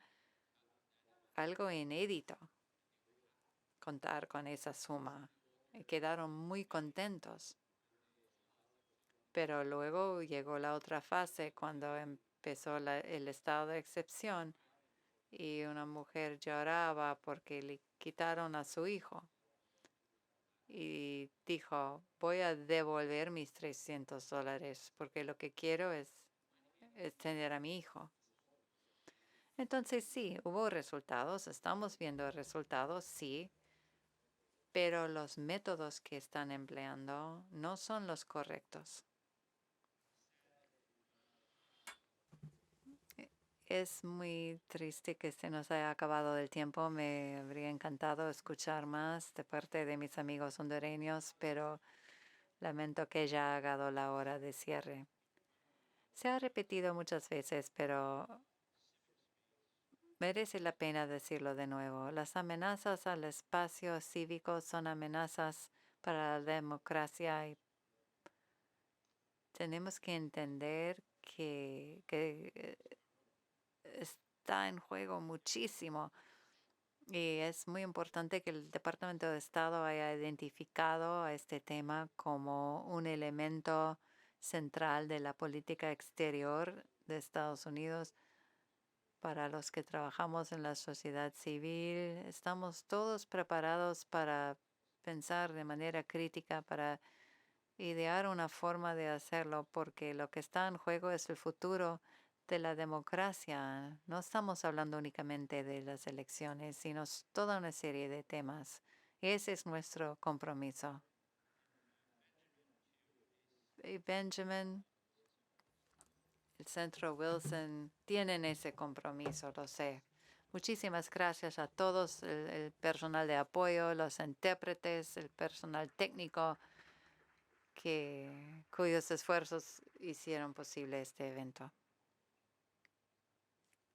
algo inédito, contar con esa suma. Quedaron muy contentos. Pero luego llegó la otra fase cuando empezó el estado de excepción y una mujer lloraba porque le quitaron a su hijo. Y dijo, voy a devolver mis $300 porque lo que quiero es tener a mi hijo. Entonces sí, hubo resultados, estamos viendo resultados, sí, pero los métodos que están empleando no son los correctos. Es muy triste que se nos haya acabado el tiempo. Me habría encantado escuchar más de parte de mis amigos hondureños, pero lamento que ya ha llegado la hora de cierre. Se ha repetido muchas veces, pero merece la pena decirlo de nuevo. Las amenazas al espacio cívico son amenazas para la democracia y tenemos que entender que está en juego muchísimo. Y es muy importante que el Departamento de Estado haya identificado a este tema como un elemento central de la política exterior de Estados Unidos. Para los que trabajamos en la sociedad civil, estamos todos preparados para pensar de manera crítica, para idear una forma de hacerlo, porque lo que está en juego es el futuro de la democracia. No estamos hablando únicamente de las elecciones, sino toda una serie de temas. Ese es nuestro compromiso. Y Benjamin, el Centro Wilson, tienen ese compromiso, lo sé. Muchísimas gracias a todos, el personal de apoyo, los intérpretes, el personal técnico, cuyos esfuerzos hicieron posible este evento.